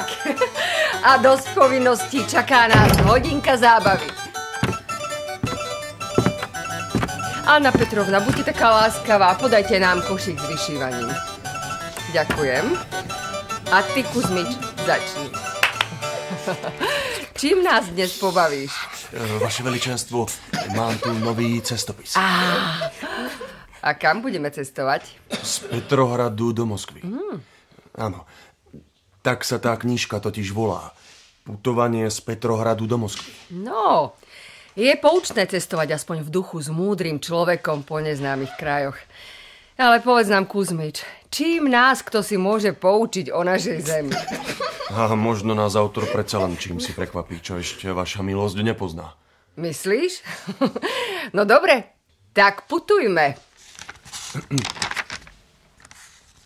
Tak. A dosť povinností, čaká nás hodinka zábavy. Anna Petrovna, buďte taká láskavá, podajte nám košík s vyšívaním. Ďakujem. A ty, Kuzmič, začni. Čím nás dnes pobavíš? Vaše veličenstvo, mám tu nový cestopis. A kam budeme cestovať? Z Petrohradu do Moskvy. Áno. Tak sa tá knižka totiž volá. Putovanie z Petrohradu do Moskvy. No, je poučné cestovať aspoň v duchu s múdrym človekom po neznámych krajoch. Ale povedz nám, Kuzmič, čím nás kto si môže poučiť o našej zemi? A možno nás autor predsa len čím si prekvapí, čo ešte vaša milosť nepozná. Myslíš? No dobre, tak putujme.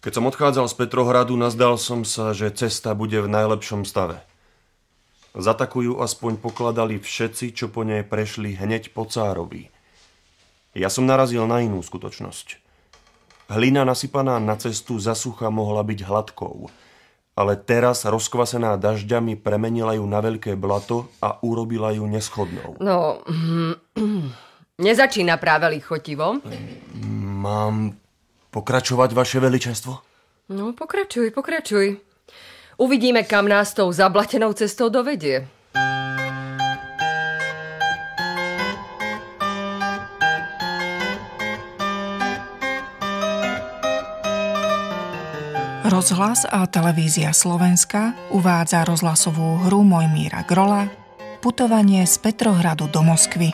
Keď som odchádzal z Petrohradu, nazdal som sa, že cesta bude v najlepšom stave. Za takú ju aspoň pokladali všetci, čo po nej prešli hneď po cárovi. Ja som narazil na inú skutočnosť. Hlina nasypaná na cestu za sucha mohla byť hladkou, ale teraz rozkvasená dažďami premenila ju na veľké blato a urobila ju neschodnou. No, nezačína práve lichotivo. Mám pokračovať, vaše veličenstvo? No, pokračuj. Uvidíme, kam nás tou zablatenou cestou dovedie. Rozhlas a televízia Slovenska uvádza rozhlasovú hru Mojmíra Grola Putovanie z Petrohradu do Moskvy.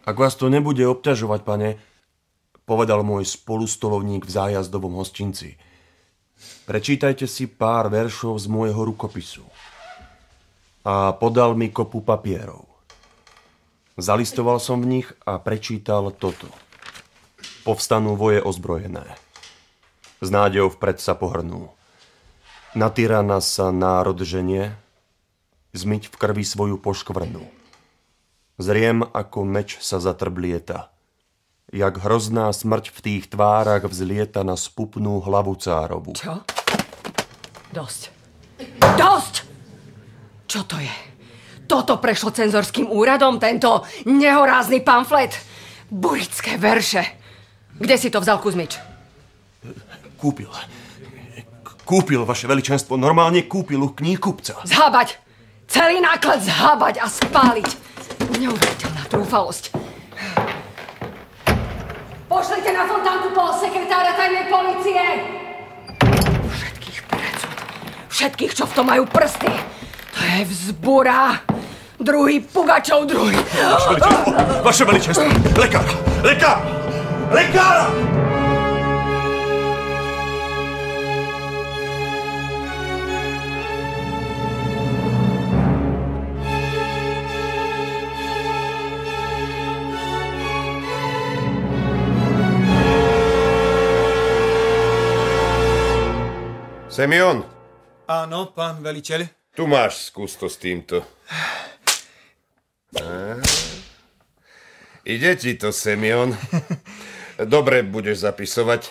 Ak vás to nebude obťažovať, pane, povedal môj spolustolovník v zájazdovom hostinci, prečítajte si pár veršov z môjho rukopisu. A podal mi kopu papierov. Zalistoval som v nich a prečítal toto. Povstanú voje ozbrojené. S nádejou vpred sa pohrnú. Na tyrana sa národ ženie, zmyť v krvi svoju poškvrnu. Zriem, ako meč sa zatrblieta. Jak hrozná smrť v tých tvárach vzlieta na spupnú hlavu cárovu. Čo? Dosť! Čo to je? Toto prešlo cenzorským úradom, tento nehorázny pamflet? Burické verše. Kde si to vzal, Kuzmič? Kúpil, vaše veličenstvo. Normálne kúpil u kníhkupca. Zhábať! Celý náklad zhábať a spáliť. Neuveriteľná trúfalosť. Pošlite na fontánku sekretára tajnej polície. Všetkých predsud. Všetkých, čo v tom majú prsty. To je vzbúra. Druhý Pugačov, druhý. Vaše veličenstvo. Lekára! Semyon. Áno, pán veliteľ. Tu máš, skús to s týmto. Ide ti to, Semyon. Dobre budeš zapisovať.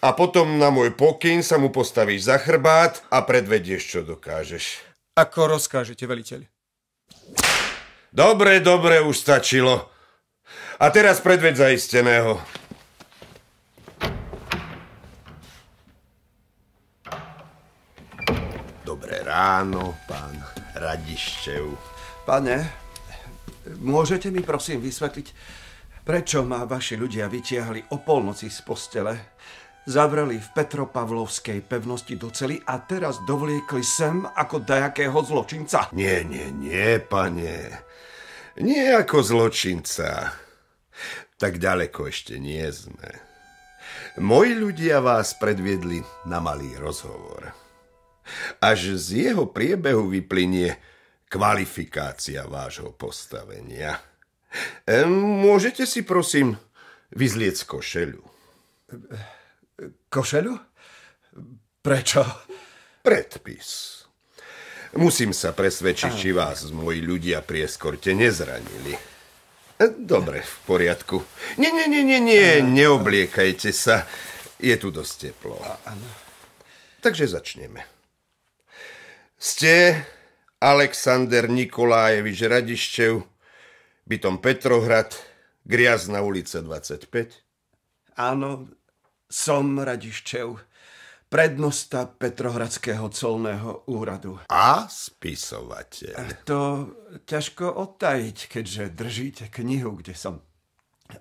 A potom na môj pokyn sa mu postavíš za chrbát a predvedieš, čo dokážeš. Ako rozkážete, veliteľ. Dobre, už stačilo. A teraz predveď zaisteného. Dobré ráno, pán Radiščev. Pane, môžete mi prosím vysvetliť, prečo ma vaši ľudia vytiahli o polnoci z postele, zavreli v Petropavlovskej pevnosti do cely a teraz dovliekli sem ako dajakého zločinca? Nie, pane. Nie ako zločinca. Tak ďaleko ešte nie sme. Moji ľudia vás predviedli na malý rozhovor. Až z jeho priebehu vyplynie kvalifikácia vášho postavenia. Môžete si, prosím, vyzliec košeľu. Košeľu? Prečo? Predpis. Musím sa presvedčiť, či vás moji ľudia pri eskorte nezranili. Dobre, v poriadku. Nie, neobliekajte sa. Je tu dosť teplo. Takže začneme. Ste Alexander Nikolájevič Radiščev, bytom Petrohrad, Griazna ulica 25? Áno, som Radiščev, prednosta Petrohradského colného úradu. A spisovateľ. To ťažko odtajiť, keďže držíte knihu, kde som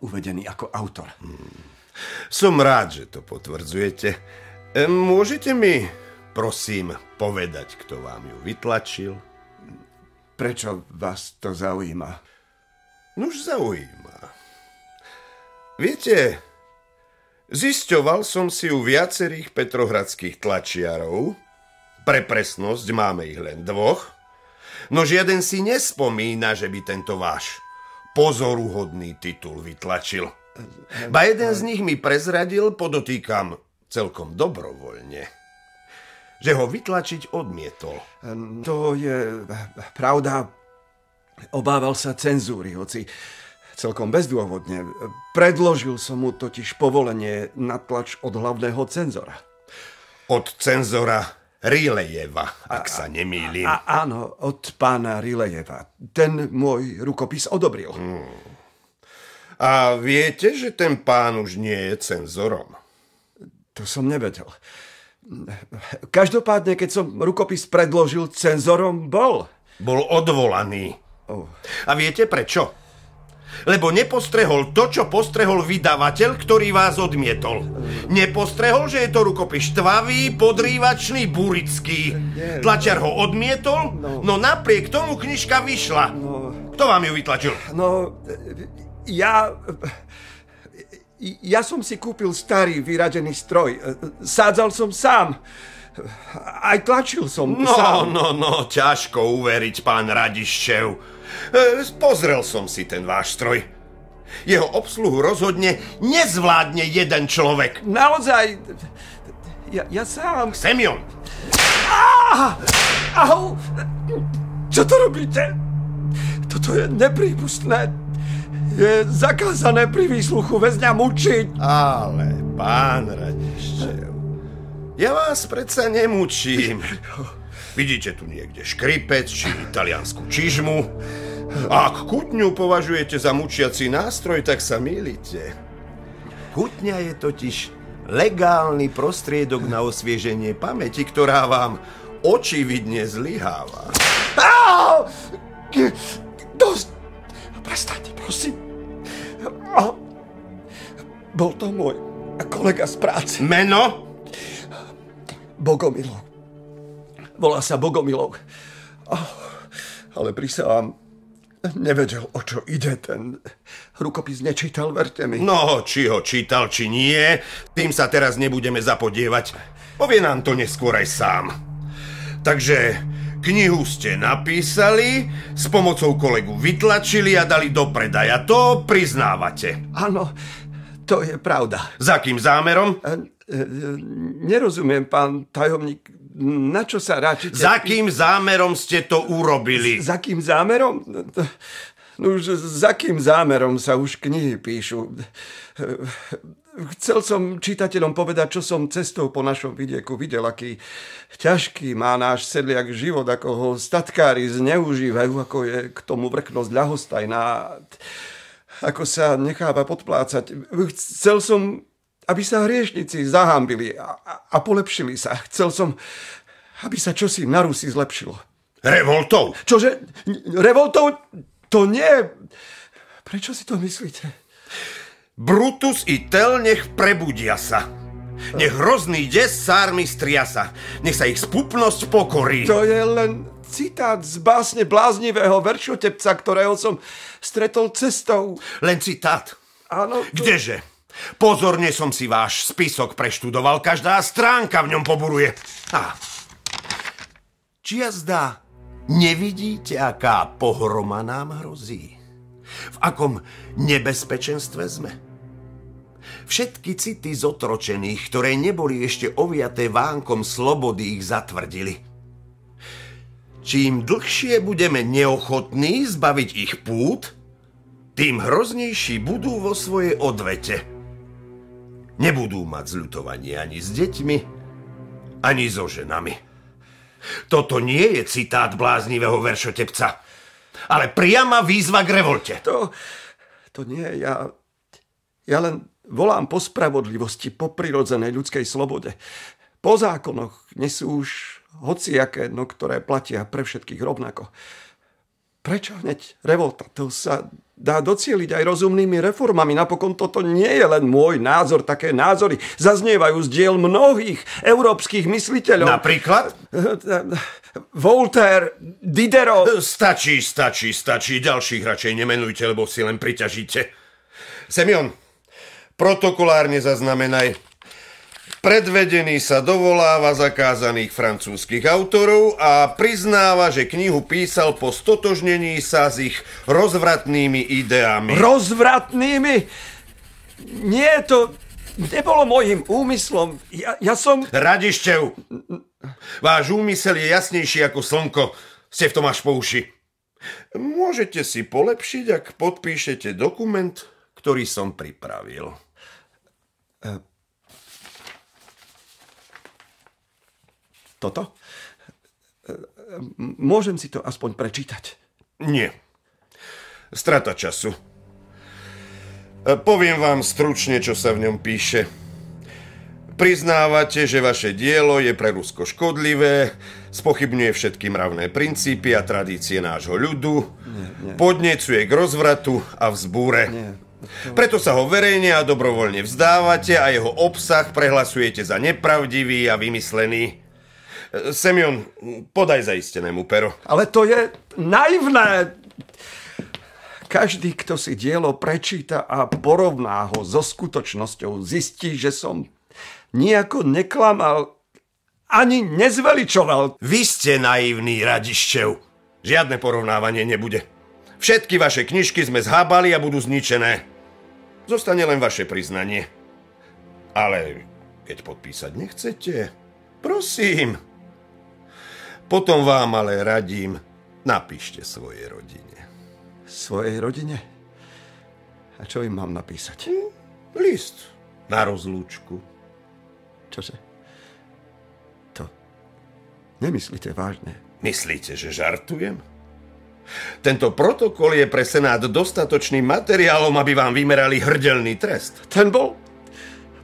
uvedený ako autor. Som rád, že to potvrdzujete. Môžete mi, prosím, povedať, kto vám ju vytlačil? Prečo vás to zaujíma? Nuž zaujíma. Viete, zisťoval som si u viacerých petrohradských tlačiarov, pre presnosť máme ich len 2, no žiaden si nespomína, že by tento váš pozoruhodný titul vytlačil. Ba jeden z nich mi prezradil, podotýkam celkom dobrovoľne, že ho vytlačiť odmietol. To je pravda. Obával sa cenzúry, hoci celkom bezdôvodne. Predložil som mu totiž povolenie na tlač od hlavného cenzora. Od cenzora Rilejeva, ak sa nemýlim. Áno, od pána Rilejeva. Ten môj rukopis odobril. A viete, že ten pán už nie je cenzorom? To som nevedel. Každopádne, keď som rukopis predložil, cenzorom bol. Bol odvolaný. A viete prečo? Lebo nepostrehol to, čo postrehol vydavateľ, ktorý vás odmietol. Nepostrehol, že je to rukopis štvavý, podrývačný, burický. Tlačiar ho odmietol, no napriek tomu knižka vyšla. Kto vám ju vytlačil? Ja som si kúpil starý vyradený stroj. Sádzal som sám. Aj tlačil som sám. No, ťažko uveriť, pán Radiščev. Pozrel som si ten váš stroj. Jeho obsluhu rozhodne nezvládne jeden človek. Naozaj, ja sám... Semjon! Au! Čo to robíte? Toto je neprípustné. Je zakázané pri výsluchu väzňa mučiť. Ale, pán Radiščev, ja vás predsa nemučím. Vidíte tu niekde škripec či italiansku čižmu. Ak kutňu považujete za mučiaci nástroj, tak sa mýlite. Kutňa je totiž legálny prostriedok na osvieženie pamäti, ktorá vám očividne zlyháva. Dosť! Prestaňte, prosím. Bol to môj kolega z práce. Meno? Bogomilov. Volá sa Bogomilov. Ale prisahám, nevedel, o čo ide. Ten rukopis nečítal, verte mi. No, či ho čítal, či nie, tým sa teraz nebudeme zapodievať. Povie nám to neskôr aj sám. Takže knihu ste napísali, s pomocou kolegu vytlačili a dali do predaja. To priznávate. Áno, to je pravda. Za akým zámerom? Nerozumiem, pán tajomník. Na čo sa ráčite? Za akým zámerom ste to urobili? Za akým zámerom? No už za akým zámerom sa už knihy píšu. Chcel som čitateľom povedať, čo som cestou po našom vidieku videl, aký ťažký má náš sedliak život, ako ho statkári zneužívajú, ako je k tomu vrchnosť ľahostajná, ako sa necháva podplácať. Chcel som, aby sa hriešnici zahambili a polepšili sa. Chcel som, aby sa čosi na Rusi zlepšilo. Revoltou? Čože? Revoltou? To nie. Prečo si to myslíte? Brutus i Tel nech prebudia sa. Nech hrozný des sármi striasa. Nech sa ich spupnosť pokorí. To je len citát z básne bláznivého veršotepca, ktorého som stretol cestou. Len citát? Áno. Kdeže? Pozorne som si váš spisok preštudoval, každá stránka v ňom poburuje. Či jazda nevidíte, aká pohroma nám hrozí? V akom nebezpečenstve sme? Všetky city zotročených, ktoré neboli ešte oviaté vánkom slobody, ich zatvrdili. čím dlhšie budeme neochotní zbaviť ich pút, tým hroznejší budú vo svojej odvete. Nebudú mať zľutovanie ani s deťmi, ani so ženami. Toto nie je citát bláznivého veršotepca, ale priama výzva k revolte. To nie, ja len volám po spravodlivosti, po prirodzenej ľudskej slobode. Po zákonoch nesú už hociaké, no ktoré platia pre všetkých rovnako. Prečo hneď revolta? To sa dá docieliť aj rozumnými reformami. Napokon toto nie je len môj názor, také názory zaznievajú z diel mnohých európskych mysliteľov. Napríklad? Voltaire, Diderot. Stačí. Ďalších radšej nemenujte, lebo si len priťažíte. Semyon, protokolárne zaznamenaj. Predvedený sa dovoláva zakázaných francúzskych autorov a priznáva, že knihu písal po stotožnení sa s ich rozvratnými ideami. Rozvratnými? Nie, to nebolo môjim úmyslom. Ja som... Radištev, váš úmysel je jasnejší ako slnko. Ste v tom až po uši. Môžete si polepšiť, ak podpíšete dokument, ktorý som pripravil. Toto? Môžem si to aspoň prečítať? Nie. Strata času. Poviem vám stručne, čo sa v ňom píše. Priznávate, že vaše dielo je pre Rusko škodlivé, spochybňuje všetky mravné princípy a tradície nášho ľudu, podnecuje k rozvratu a vzbúre. Preto sa ho verejne a dobrovoľne vzdávate a jeho obsah prehlasujete za nepravdivý a vymyslený. Semyon, podaj zaistenému pero. Ale to je naivné. Každý, kto si dielo prečíta a porovná ho so skutočnosťou, zistí, že som nijako neklamal ani nezveličoval. Vy ste naivný, Radiščev. Žiadne porovnávanie nebude. Všetky vaše knižky sme zhábali a budú zničené. Zostane len vaše priznanie. Ale keď podpísať nechcete, prosím. Potom vám ale radím, napíšte svojej rodine. Svojej rodine? A čo im mám napísať? List na rozlúčku. Čože? To nemyslíte vážne? Myslíte, že žartujem? Tento protokol je pre Senát dostatočným materiálom, aby vám vymerali hrdelný trest. Ten bol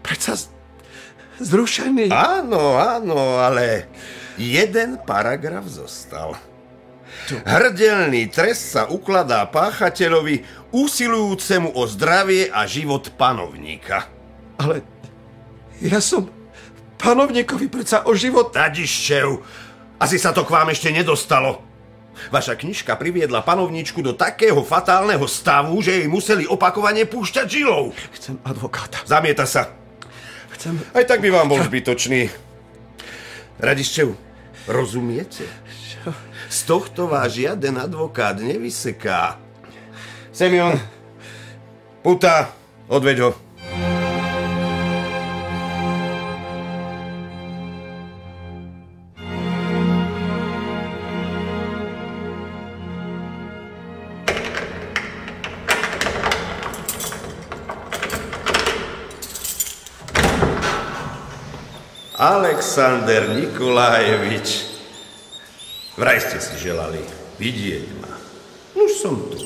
predsa zrušený. Áno, ale jeden paragraf zostal. Hrdelný trest sa ukladá páchateľovi usilujúcemu o zdravie a život panovníka. Ale ja som panovníkovi predsa o život... Radiščev, asi sa to k vám ešte nedostalo. Vaša knižka priviedla panovníčku do takého fatálneho stavu, že jej museli opakovane púšťať žilou. Chcem advokáta. Zamieta sa. Aj tak by vám bol zbytočný. Radiščev, rozumiete? Z tohto vás žiaden advokát nevyseká. Semyon, puta, odveď ho. Alexander Nikolajevič, vraj ste si želali vidieť ma. Už som tu.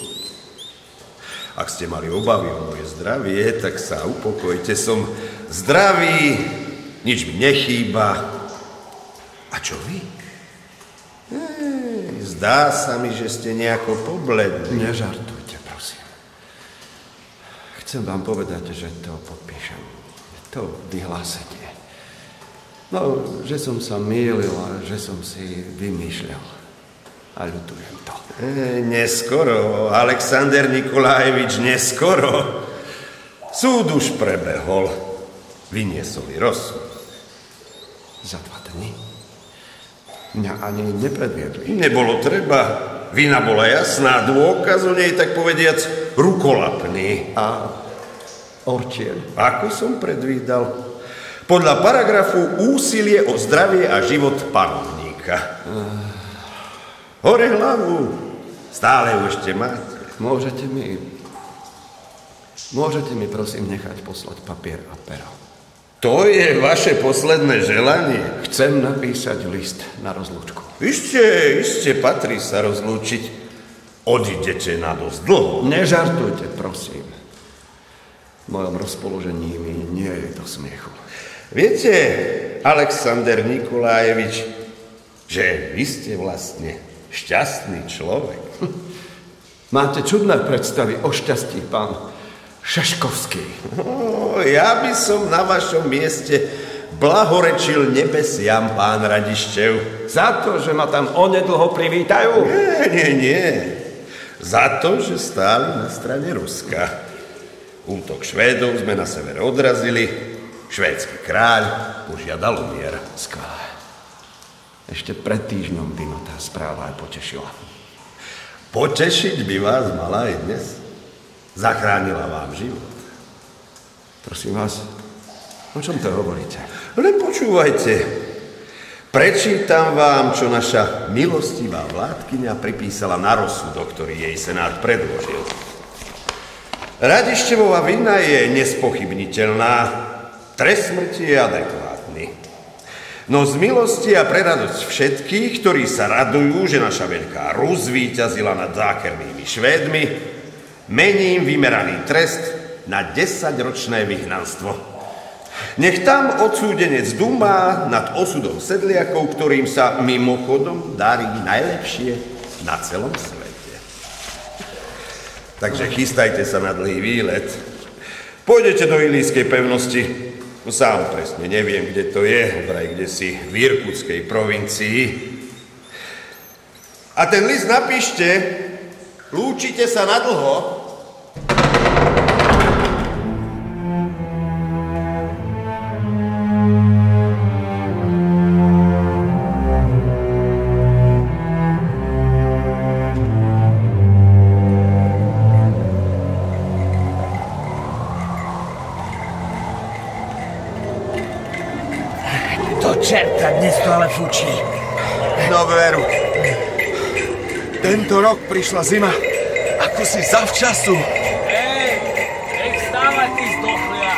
Ak ste mali obavy o moje zdravie, tak sa upokojte. Som zdravý, nič mi nechýba. A čo vy? Zdá sa mi, že ste nejako pobledli. Nežartujte, prosím. Chcem vám povedať, že to podpíšem. To vyhlásenie. No, že som sa mýlil a že som si vymýšľal. A ľutujem to. Neskoro, Alexander Nikolajevič, neskoro. Súd už prebehol. Vyniesol rozsud. Za 2 dní? Mňa ani nepredviedli. Nebolo treba. Vina bola jasná, dôkaz o nej, tak povediac, rukolapný. A ortiel? Ako som predvídal. Podľa paragrafu úsilie o zdravie a život panovníka. Hore hlavu. Stále ju ešte máte. Môžete mi prosím nechať poslať papier a pero. To je vaše posledné želanie? Chcem napísať list na rozlúčku. Iste, patrí sa rozlúčiť. Odídete na dosť dlho. Nežartujte, prosím. V mojom rozpoložení mi nie je do smiechu. Viete, Alexander Nikolájevič, že vy ste vlastne šťastný človek. Máte čudné predstavy o šťastí, pán Šeškovský. Ja by som na vašom mieste blahorečil nebesiam, pán Radištev. Za to, že ma tam onedlho privítajú? Nie. Za to, že stáli na strane Ruska. Útok Švédov sme na severe odrazili. Švédsky kráľ požiadal o mier. Skvelé. Ešte pred týždňom by ma tá správa aj potešila. Potešiť by vás mala aj dnes. Zachránila vám život. Prosím vás, o čom to hovoríte? Len počúvajte. Prečítam vám, čo naša milostivá vládkyňa pripísala na rozsudok, ktorý jej senát predložil. Radištevova vina je nespochybniteľná. Trest smrti je adekvátny. No z milosti a pre radosť všetkých, ktorí sa radujú, že naša veľká Rus víťazila nad zákernými Švédmi, mením vymeraný trest na 10-ročné vyhnanstvo. Nech tam odsúdenec dumá nad osudom sedliakov, ktorým sa mimochodom darí najlepšie na celom svete. Takže chystajte sa na dlhý výlet. Pôjdete do Ilískej pevnosti. Sám presne neviem, kde to je, vraj kde si v Irkutskej provincii. A ten list napíšte, lúčite sa na dlho. Čerta, dnes to ale fučí. No veru. Tento rok prišla zima. Ako si zavčasu. Hej, nech vstávaj, ty zdochlia.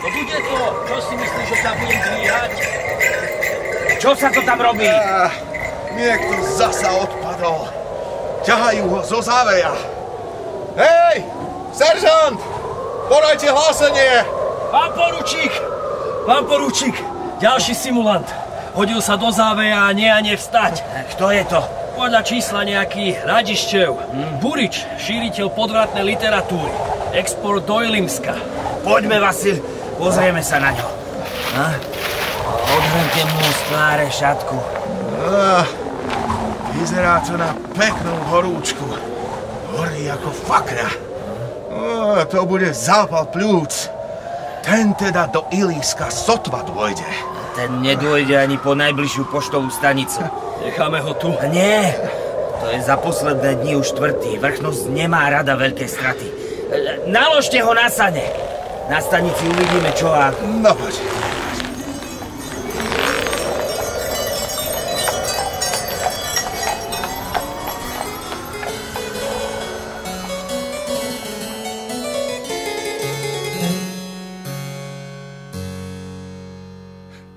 To bude to, čo si myslíš, že ťa budem dvíhať? Čo sa to tam robí? Niekto zasa odpadol. Ťahajú ho zo záveja. Hej, seržant! Podajte hlásenie! Pán poručík, ďalší simulant. Hodil sa do záveja a nie vstať. Kto je to? Podľa čísla nejaký Radištev. Burič, šíriteľ podvratnej literatúry. Export do Ilimska. Poďme, Vasil, pozrieme sa na ňo. Odhrňte mu z tváre šatku. Vyzerá to na peknú horúčku. Horí ako fakra. To bude zápal pľúc. Ten teda do Ilíska sotva dôjde. Ten nedôjde ani po najbližšiu poštovú stanicu. Necháme ho tu? Nie. To je za posledné dni už štvrtý. Vrchnosť nemá rada veľké straty. Naložte ho na sane. Na stanici uvidíme čo a... No poď.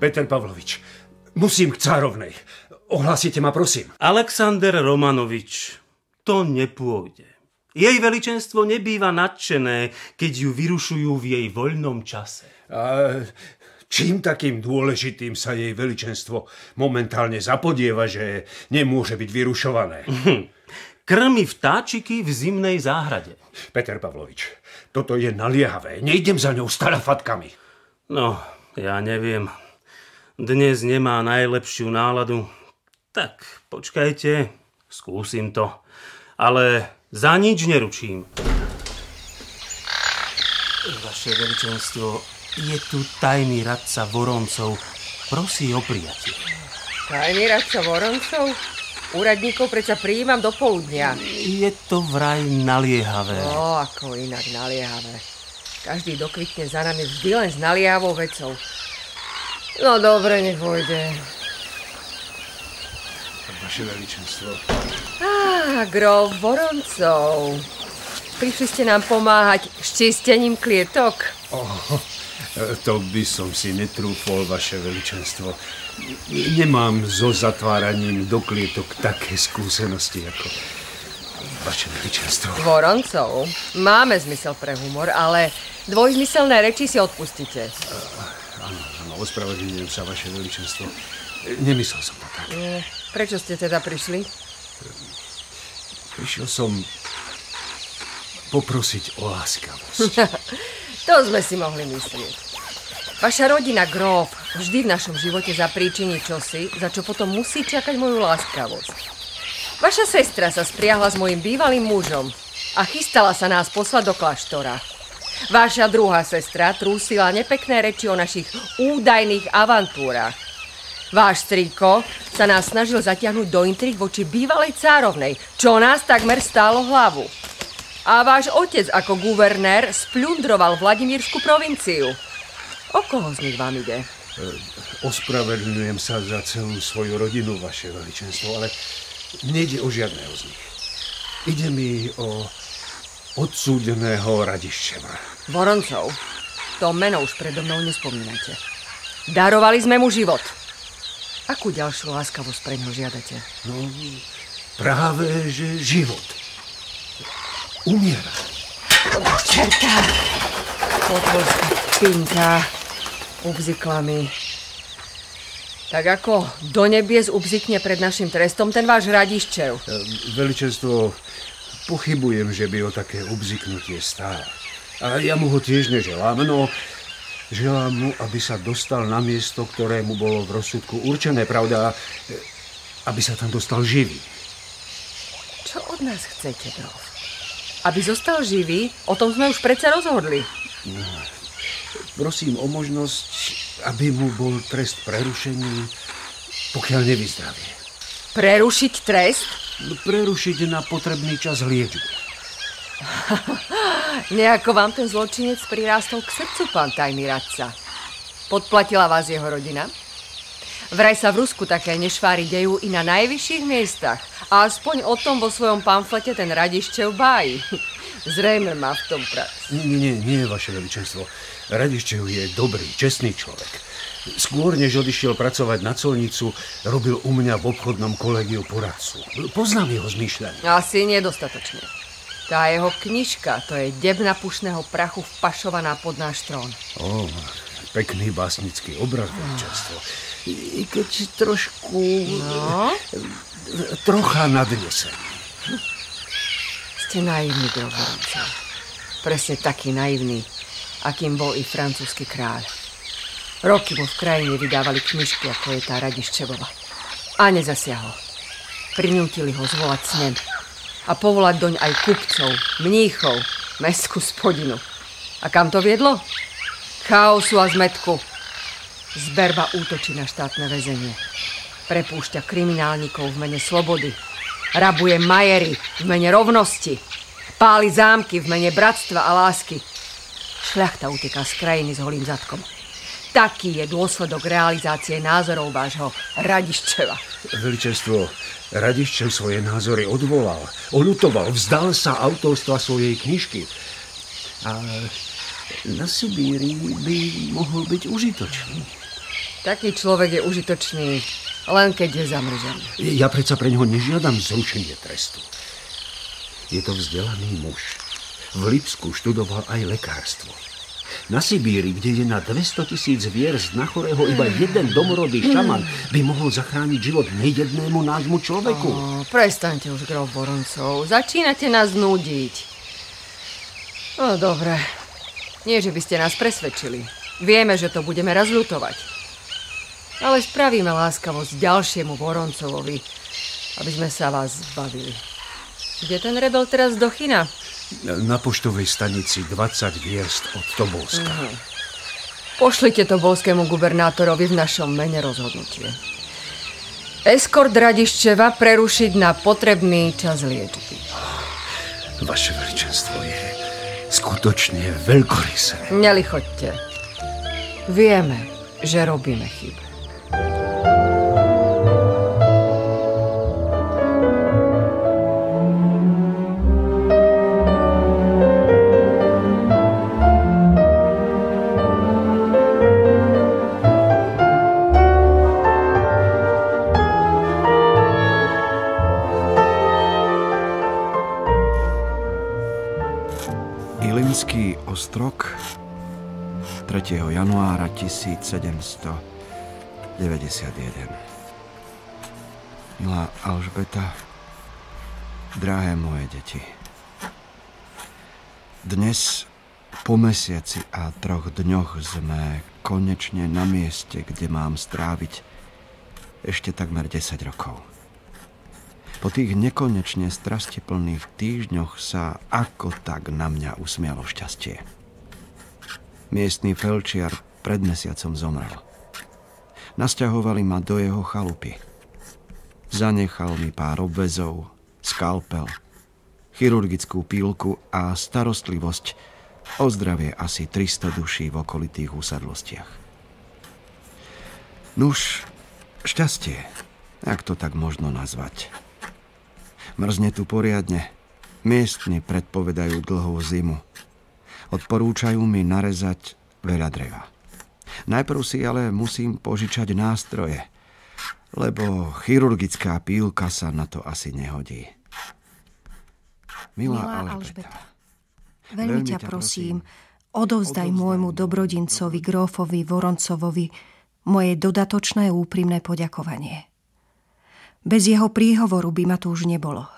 Peter Pavlovič, musím k cárovnej. Ohlásite ma, prosím. Alexander Romanovič, to nepôjde. Jej veličenstvo nebýva nadšené, keď ju vyrušujú v jej voľnom čase. A čím takým dôležitým sa jej veličenstvo momentálne zapodieva, že nemôže byť vyrušované? Krmi vtáčiky v zimnej záhrade. Peter Pavlovič, toto je naliehavé. Nejdem za ňou starafatkami. No, ja neviem. Dnes nemá najlepšiu náladu. Tak, počkajte, skúsim to. Ale za nič neručím. Vaše veličenstvo, je tu tajný radca Voroncov. Prosí o prijatie. Tajný radca Voroncov? Úradníkov predsa prijímam do poludnia. Je to vraj naliehavé. Ako inak naliehavé. Každý dokvitne za nami vždy len s naliehavou vecou. No dobre, nech vojde. Vaše veličenstvo. Grof Voroncov. Prišli ste nám pomáhať s čistením klietok? To by som si netrúfol, vaše veličenstvo. Nemám so zatváraním do klietok také skúsenosti ako vaše veličenstvo. Voroncov, máme zmysel pre humor, ale dvojzmyselné reči si odpustíte. Áno, ospravedlňujem sa, vaše veličenstvo. Nemyslel som to tak. Prečo ste teda prišli? Prišiel som poprosiť o láskavosť. To sme si mohli myslieť. Vaša rodina Grof vždy v našom živote zapríčini čosi, za čo potom musí čakať moju láskavosť. Vaša sestra sa spriahla s mojim bývalým mužom a chystala sa nás poslať do kláštora. Vaša druhá sestra trúsila nepekné reči o našich údajných avantúrach. Váš strýko sa nás snažil zatiahnuť do intríg voči bývalej cárovnej, čo nás takmer stálo hlavu. A váš otec ako guvernér spľundroval Vladimírsku provinciu. O koho z nich vám ide? Ospravedlňujem sa za celú svoju rodinu, vaše veličenstvo, ale nejde o žiadného z nich. Ide mi o odsúdeného Radiščeva. Voroncov, to meno už predo mnou nespomínajte. Darovali sme mu život. Akú ďalšiu láskavosť pre ňo žiadate? No, práve že život. Umiera. Čerta! Podvolská pinka. Ubzikla mi. Tak ako do nebies ubzikne pred našim trestom ten váš Radiščev. Veličenstvo, pochybujem, že by o také ubziknutie stálo. A ja mu ho tiež neželám, no želám mu, aby sa dostal na miesto, ktoré mu bolo v rozsudku určené, pravda, aby sa tam dostal živý. Čo od nás chcete, Grof? Aby zostal živý? O tom sme už predsa rozhodli. No, prosím o možnosť, aby mu bol trest prerušený, pokiaľ nevyzdravie. Prerušiť trest? Prerušiť na potrebný čas liečbu. Nejako vám ten zločinec prirástol k srdcu, pán tajný radca. Podplatila vás jeho rodina? Vraj sa v Rusku také nešváry dejú i na najvyšších miestach. A aspoň o tom vo svojom pamflete ten Radiščev bájí. Zrejme má v tom prax. Nie, vaše veličenstvo. Radiščev je dobrý, čestný človek. Skôr, než odišiel pracovať na colnicu, robil u mňa v obchodnom kolegiu poradcu. Poznám jeho zmýšľanie. Asi nedostatočne. Tá jeho knižka, to je debna pušného prachu vpašovaná pod náš trón. Pekný básnický obraz, veličenstvo. I keď trošku... No? Trocha nadnesený. Ste naivní, Grof Voroncov. Presne taký naivný, akým bol i francúzsky kráľ. Roky mu v krajine vydávali knižky, ako je tá Radiščevova. A nezasiahol. Prinútili ho zvolať snem a povolať doň aj kupcov, mníchov, mestskú spodinu. A kam to viedlo? Chaosu a zmetku. Zberba útočí na štátne väzenie. Prepúšťa kriminálnikov v mene slobody. Rabuje majery v mene rovnosti. Páli zámky v mene bratstva a lásky. Šľachta uteká z krajiny s holým zadkom. Taký je dôsledok realizácie názorov vášho Radiščeva. Veličenstvo, Radiščev svoje názory odvolal, oľutoval, vzdal sa autorstva svojej knižky. A na Sibíri by mohol byť užitočný. Taký človek je užitočný, len keď je zamrzaný. Ja predsa pre neho nežiadam zrušenie trestu. Je to vzdelaný muž. V Lipsku študoval aj lekárstvo. Na Sibíri, kde je na 200 000 zvier na chorého iba jeden domorodý šaman, by mohol zachrániť život nejednému nášmu človeku. Prestaňte už, Grof Voroncov. Začínate nás núdiť. No, dobre. Nie, že by ste nás presvedčili. Vieme, že to budeme raz ľutovať. Ale spravíme láskavosť ďalšiemu Voroncovovi, aby sme sa vás zbavili. Kde ten rebel teraz dochyna? Na poštovej stanici 20 viest od Tobolska. Pošlite tobolskému gubernátorovi v našom mene rozhodnutie. Eskort Radiščeva prerušiť na potrebný čas liečby. Vaše veličenstvo je skutočne veľkorysé. Nelichoďte. Vieme, že robíme chyby. januára 1791. Milá Alžbeta, drahé moje deti. Dnes, po mesiaci a 3 dňoch sme konečne na mieste, kde mám stráviť ešte takmer 10 rokov. Po tých nekonečne strastiplných týždňoch sa ako tak na mňa usmialo šťastie. Miestny felčiar pred mesiacom zomrel. Nasťahovali ma do jeho chalupy. Zanechal mi pár obväzov, skalpel, chirurgickú pílku a starostlivosť o zdravie asi 300 duší v okolitých usadlostiach. Nuž, šťastie, ak to tak možno nazvať. Mrzne tu poriadne. Miestni predpovedajú dlhú zimu. Odporúčajú mi narezať veľa dreva. Najprv si ale musím požičať nástroje, lebo chirurgická pílka sa na to asi nehodí. Milá Alžbeta, veľmi ťa prosím, odovzdaj môjmu dobrodincovi grófovi Voroncovovi moje dodatočné úprimné poďakovanie. Bez jeho príhovoru by ma tu už nebolo.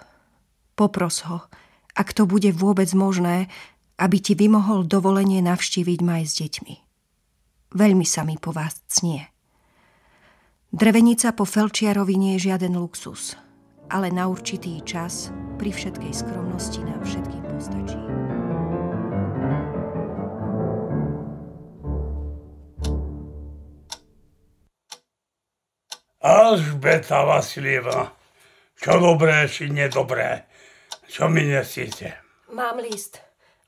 Popros ho, ak to bude vôbec možné, aby ti vymohol dovolenie navštíviť ma aj s deťmi. Veľmi sa mi po vás cnie. Drevenica po felčiarovi nie je žiaden luxus, ale na určitý čas pri všetkej skromnosti nám všetkým postačí. Alžbeta Vasilievna, čo dobré, či nedobré, čo mi nesiete? Mám list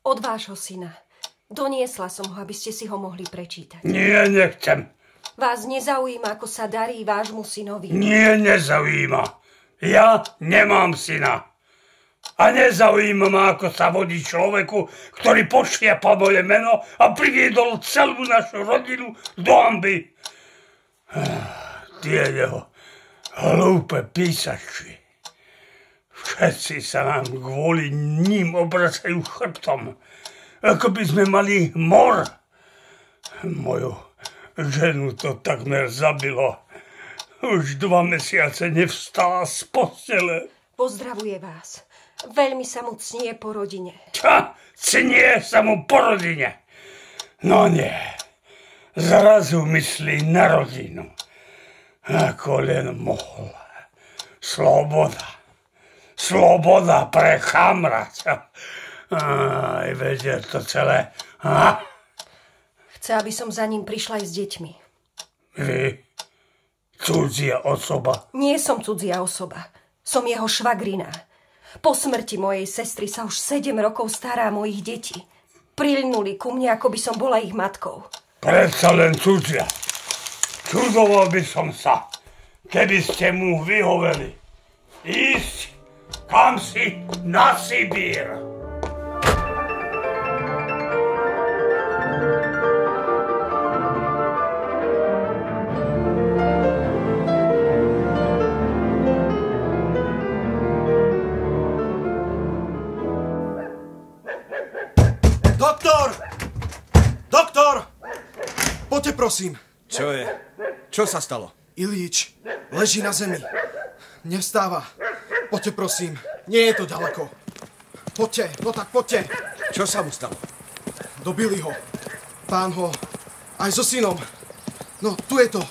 od vášho syna. Doniesla som ho, aby ste si ho mohli prečítať. Nie, nechcem. Vás nezaujíma, ako sa darí vášmu synovi? Nie, nezaujíma. Ja nemám syna. A nezaujíma ma, ako sa vodí človeku, ktorý pošliapal moje meno a priviedol celú našu rodinu do hanby. Tie jeho hlúpe písači. Všetci sa nám kvôli ním obracajú chrbtom, ako by sme mali mor. Moju ženu to takmer zabilo. Už 2 mesiace nevstala z postele. Pozdravuje vás. Veľmi sa mu cnie po rodine. Cnie sa mu po rodine? No nie. Zrazu myslí na rodinu. Ako len mohol. Sloboda. Sloboda pre chamrať. Aj vedia to celé. Chce, aby som za ním prišla aj s deťmi. Vy? Cudzia osoba? Nie som cudzia osoba. Som jeho švagrina. Po smrti mojej sestry sa už 7 rokov stará mojich detí. Prilnuli ku mne, ako by som bola ich matkou. Predsa len cudzia. Čudoval by som sa, keby ste mu vyhoveli. Ísť kam si na Sibír. Doktor! Doktor! Poďte, prosím. Čo je? Čo sa stalo? Ilíč leží na zemi. Nevstáva. Poďte, prosím. Nie je to ďaleko. Poďte, no tak poďte. Čo sa mu stalo? Dobili ho. Pán ho aj so synom. No, tu je to.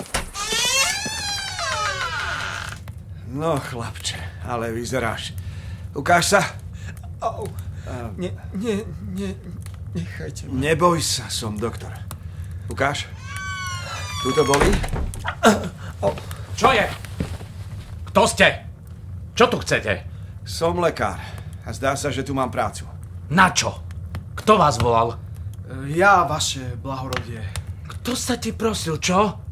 No, chlapče, ale vyzeráš. Ukáž sa. Au. Nechajte ma. Neboj sa, som doktor. Ukáž. Tu to bolí? Čo je? Kto ste? Čo tu chcete? Som lekár a zdá sa, že tu mám prácu. Na čo? Kto vás volal? Ja, vaše blahorodie. Kto sa ti prosil, čo?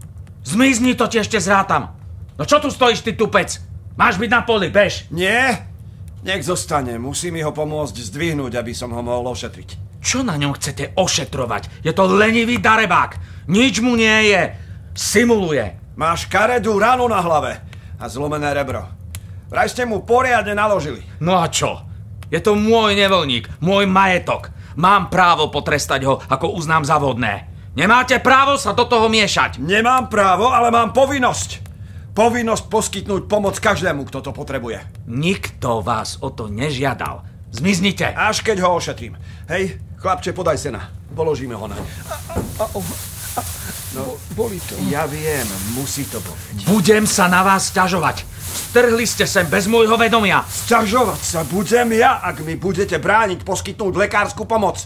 Zmizni, to ti ešte zrátam. No čo tu stojíš, ty tupec? Máš byť na poli, bež. Nie, nech zostane. Musím ho pomôcť zdvihnúť, aby som ho mohol ošetriť. Čo na ňom chcete ošetrovať? Je to lenivý darebák. Nič mu nie je. Simuluje. Máš karedú ranu na hlave a zlomené rebro. Vraj ste mu poriadne naložili. No a čo? Je to môj nevoľník, môj majetok. Mám právo potrestať ho, ako uznám za vhodné. Nemáte právo sa do toho miešať. Nemám právo, ale mám povinnosť. Povinnosť poskytnúť pomoc každému, kto to potrebuje. Nikto vás o to nežiadal. Zmiznite. Až keď ho ošetrím. Hej, chlapče, podaj sena. Položíme ho na... No, boli to. Ja viem, musí to bolieť. Budem sa na vás sťažovať. Strhli ste sem bez môjho vedomia. Sťažovať sa budem ja, ak mi budete brániť poskytnúť lekárskú pomoc.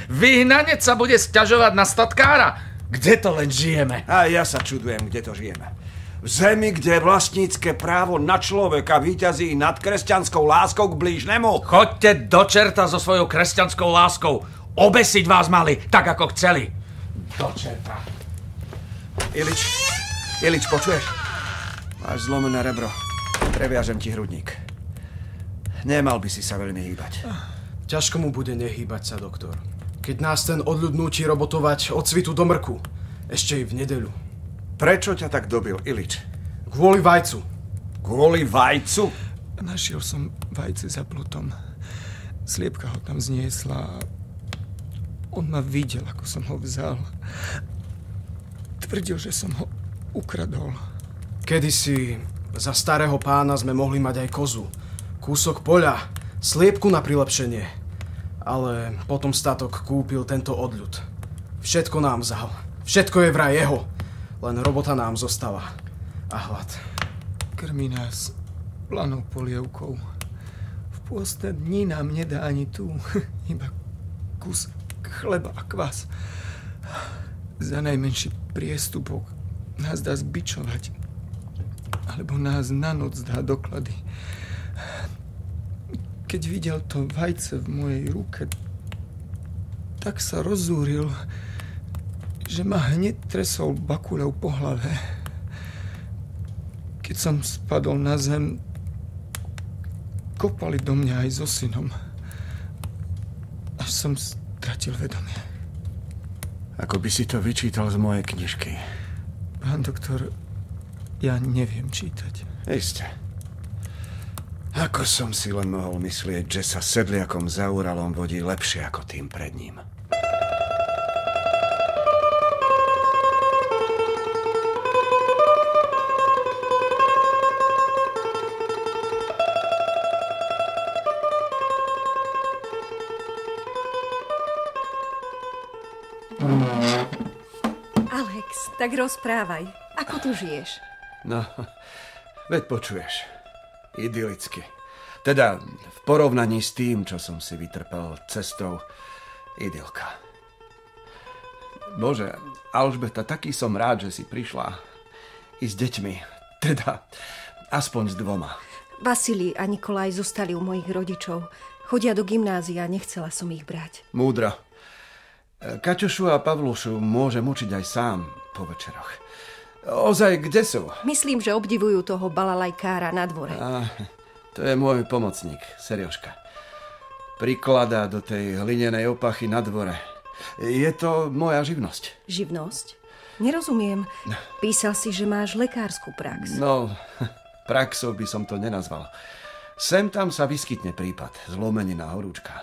Vyhnanec sa bude sťažovať na statkára. Kde to len žijeme? A ja sa čudujem, kde to žijeme. V zemi, kde vlastnícke právo na človeka víťazí nad kresťanskou láskou k blížnemu. Choďte do čerta so svojou kresťanskou láskou. Obesiť vás mali, tak ako chceli. Do čerta. Ilič, počuješ? Máš zlomené rebro. Previažem ti hrudník. Nemal by si sa veľmi hýbať. Ťažko mu bude nehýbať sa, doktor. Keď nás ten odľud núti robotovať od svitu do mrku. Ešte i v nedeľu. Prečo ťa tak dobil, Ilič? Kvôli vajcu. Kvôli vajcu? Našiel som vajce za plutom. Sliepka ho tam zniesla a on ma videl, ako som ho vzal. Tvrdil, že som ho ukradol. Kedysi za starého pána sme mohli mať aj kozu, kúsok poľa, sliepku na prilepšenie. Ale potom statok kúpil tento odľud. Všetko nám vzal. Všetko je vraj jeho. Len robota nám zostala. A hlad. Krmí nás planou polievkou. V pôstne dni nám nedá ani tu. Iba kus chleba a kvas. Za najmenší priestupok nás dá zbičovať. Alebo nás na noc dá doklady. Keď videl to vajce v mojej ruke, tak sa rozúril, že ma hneď tresol bakuľou po hlave. Keď som spadol na zem, kopali do mňa aj so synom. Až som stratil vedomie. Ako by si to vyčítal z mojej knižky. Pán doktor, ja neviem čítať. Isté. Ako som si len mohol myslieť, že sa sedliakom za Uralom vodí lepšie ako tým pred ním. Alex, tak rozprávaj. Ako tu žiješ? No, veď počuješ. Idylicky. Teda v porovnaní s tým, čo som si vytrpel cestou, idylka. Bože, Alžbeta, taký som rád, že si prišla. I s deťmi. Teda aspoň s 2. Vasilij a Nikolaj zostali u mojich rodičov. Chodia do gymnázia, nechcela som ich brať. Múdro. Kaťušu a Pavlušu môžem učiť aj sám po večeroch. Ozaj, kde sú? Myslím, že obdivujú toho balalajkára na dvore. To je môj pomocník, Serioška. Prikladá do tej hlinenej opachy na dvore. Je to moja živnosť. Živnosť? Nerozumiem. Písal si, že máš lekárskú prax. No, praxou by som to nenazval. Sem tam sa vyskytne prípad, zlomenina horúčka.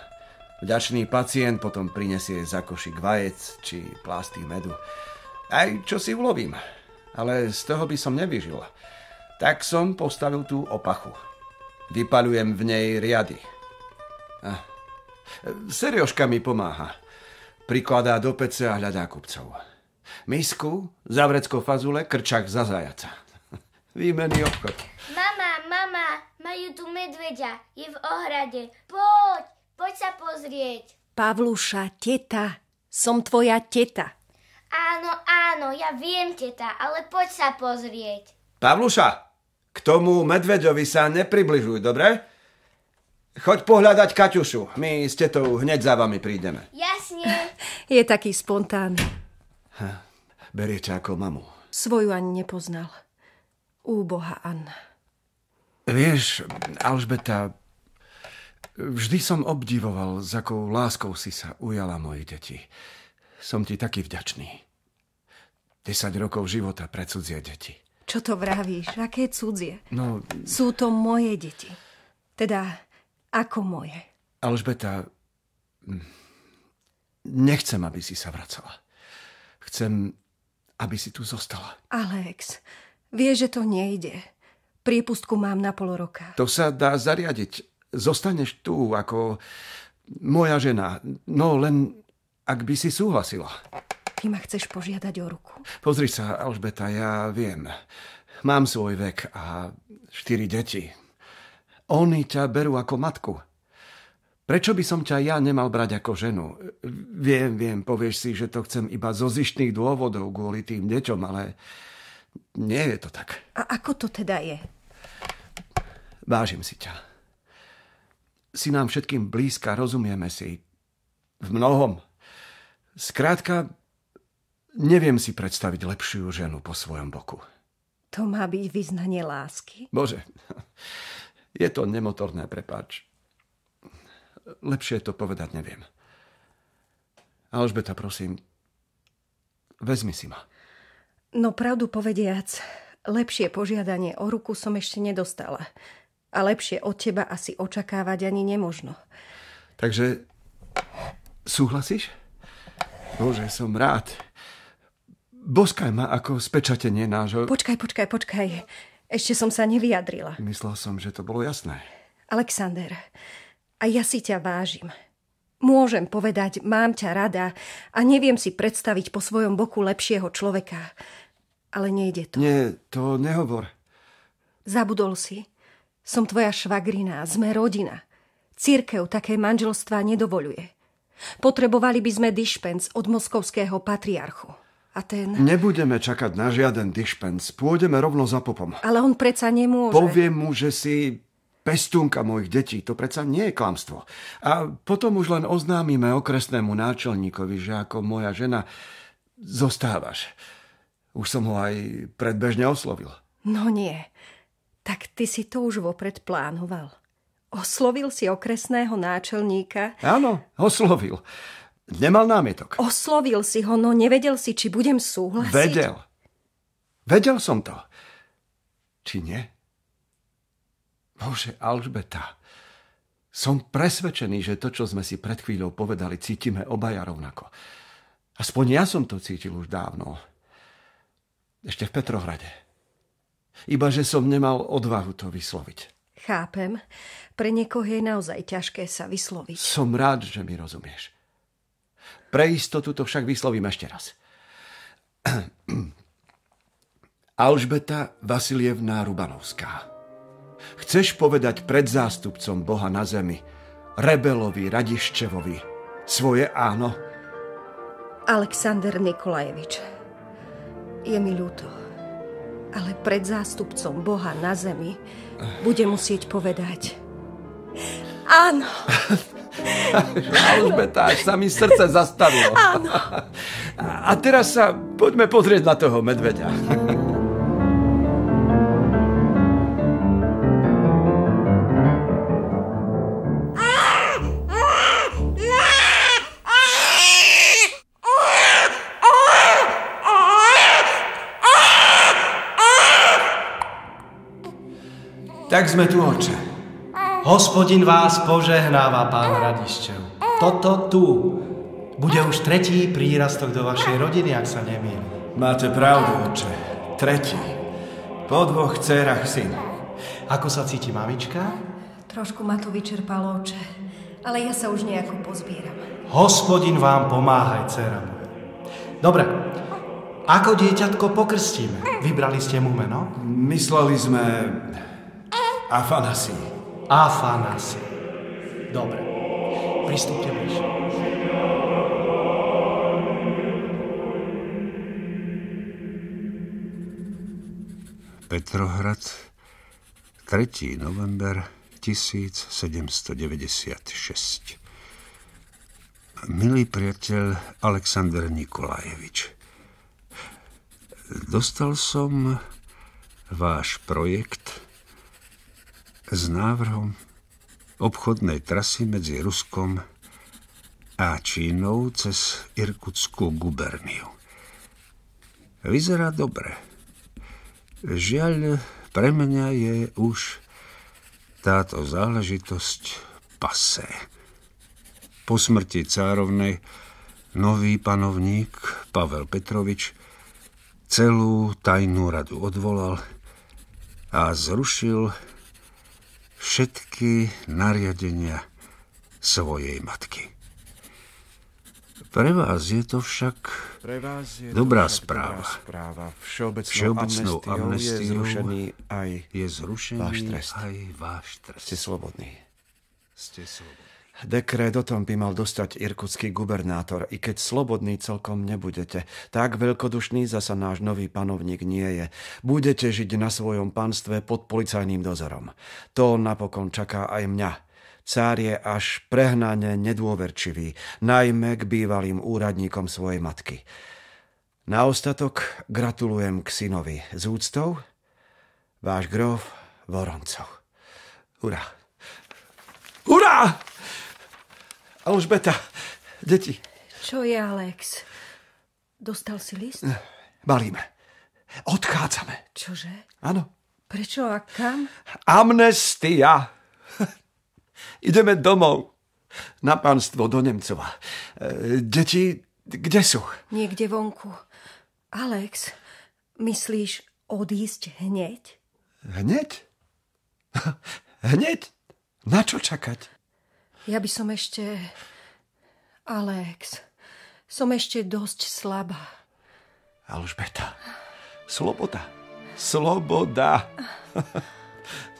Vďačný pacient potom prinesie za košík vajec či plásty medu. Aj čo si ulovím. Ale z toho by som nevyžil. Tak som postavil tú opachu. Vypaľujem v nej riady. Serioška mi pomáha. Prikladá do pece a hľadá kupcov. Misku, za vrecko fazule, krčak za zajaca. Výmenný obchod. Mama, majú tu medveďa. Je v ohrade. Poď sa pozrieť. Pavluša, teta. Som tvoja teta. Áno, ja viem, teta, ale poď sa pozrieť. Pavluša, k tomu medveďovi sa nepribližuj, dobre? Choď pohľadať Kaťušu. My s tetou hneď za vami prídeme. Jasne. Je taký spontánny. Berie ťa ako mamu. Svoju ani nepoznal. Úboha Anna. Vieš, Alžbeta, vždy som obdivoval, s akou láskou si sa ujala mojich detí. Som ti taký vďačný. 10 rokov života pre cudzie deti. Čo to vravíš? Aké cudzie? No... Sú to moje deti. Teda, ako moje. Alžbeta, nechcem, aby si sa vracala. Chcem, aby si tu zostala. Alex, vieš, že to nejde. Priepustku mám na pol roka. To sa dá zariadiť. Zostaneš tu ako moja žena. No len, ak by si súhlasila. Ty ma chceš požiadať o ruku. Pozri sa, Alžbeta, ja viem. Mám svoj vek a 4 deti. Oni ťa berú ako matku. Prečo by som ťa ja nemal brať ako ženu? Viem, povieš si, že to chcem iba zo zištných dôvodov kvôli tým deťom, ale nie je to tak. A ako to teda je? Vážim si ťa. Si nám všetkým blízka, rozumieme si. V mnohom. Skrátka, neviem si predstaviť lepšiu ženu po svojom boku. To má byť vyznanie lásky? Bože, je to nemotorné, prepáč. Lepšie to povedať neviem. Alžbeta, prosím, vezmi si ma. No pravdu povediac, lepšie požiadanie o ruku som ešte nedostala. A lepšie od teba asi očakávať ani nemožno. Takže súhlasíš? Bože, som rád. Boskaj ma ako spečatenie nášho... Počkaj. Ešte som sa nevyjadrila. Myslel som, že to bolo jasné. Alexander, a ja si ťa vážim. Môžem povedať, mám ťa rada a neviem si predstaviť po svojom boku lepšieho človeka. Ale nejde to. Nie, to nehovor. Zabudol si? Som tvoja švagrina, sme rodina. Cirkev také manželstvá nedovoľuje. Potrebovali by sme dišpens od moskovského patriarchu. A ten... Nebudeme čakať na žiaden dišpens. Pôjdeme rovno za popom. Ale on predsa nemôže. Poviem mu, že si pestúnka mojich detí. To predsa nie je klamstvo. A potom už len oznámime okresnému náčelníkovi, že ako moja žena zostávaš. Už som ho aj predbežne oslovil. No nie. Tak ty si to už vopred plánoval. Oslovil si okresného náčelníka? Áno, oslovil. Nemal námietok. Oslovil si ho, no nevedel si, či budem súhlasiť. Vedel som to. Či nie? Bože, Alžbeta, som presvedčený, že to, čo sme si pred chvíľou povedali, cítime obaja rovnako. Aspoň ja som to cítil už dávno. Ešte v Petrohrade. Iba, že som nemal odvahu to vysloviť. Chápem. Pre niekoho je naozaj ťažké sa vysloviť. Som rád, že mi rozumieš. Pre istotu to však vyslovím ešte raz. Alžbeta Vasilievna Rubanovská. Chceš povedať pred zástupcom Boha na zemi, rebelovi Radiščevovi, svoje áno? Alexander Nikolajevič, je mi ľúto, ale pred zástupcom Boha na zemi bude musieť povedať áno. Alžbeta, až sa mi srdce zastavilo. Áno. A teraz sa poďme pozrieť na toho medveďa. Tak sme tu, oče. Hospodin vás požehnáva, pán Radiščev. Toto tu bude už 3. prírastok do vašej rodiny, ak sa nemýlim. Máte pravdu, oče. 3. Po 2 dcérach syn. Ako sa cíti mamička? Trošku ma to vyčerpalo, oče. Ale ja sa už nejako pozbieram. Hospodin vám pomáhaj, dcera moja. Dobre. Ako dieťatko pokrstíme? Vybrali ste mu meno? Mysleli sme... Afanasi. Afanasi. Dobre. Pristúpte bližšie. Petrohrad, 3. november 1796. Milý priateľ Alexander Nikolajevič, dostal som váš projekt s návrhom obchodnej trasy medzi Ruskom a Čínou cez Irkutskú guberniu. Vyzerá dobre. Žiaľ, pre mňa je už táto záležitosť passé. Po smrti cárovnej Nový panovník, Pavel Petrovič, celú tajnú radu odvolal a zrušil všetky nariadenia svojej matky. Pre vás je to však dobrá správa. Všeobecnou amnestiou je zrušený aj váš trest. Ste slobodní. Dekret o tom by mal dostať irkutský gubernátor, i keď slobodní celkom nebudete. Tak veľkodušný zasa náš nový panovník nie je. Budete žiť na svojom panstve pod policajným dozorom. To napokon čaká aj mňa. Cár je až prehnane nedôverčivý, najmä k bývalým úradníkom svojej matky. Na ostatok gratulujem k synovi. S úctou, váš gróf Voroncov. Hurá! Hurá! Alžbeta, deti. Čo je, Alex? Dostal si list? Balíme. Odchádzame. Čože? Áno. Prečo a kam? Amnestia. Ideme domov. Na panstvo do Nemcova. Deti, kde sú? Niekde vonku. Alex, myslíš odísť hneď? Hneď? Hneď? Na čo čakať? Ja by som ešte... Alex, som ešte dosť slabá. Alžbeta, sloboda. Sloboda.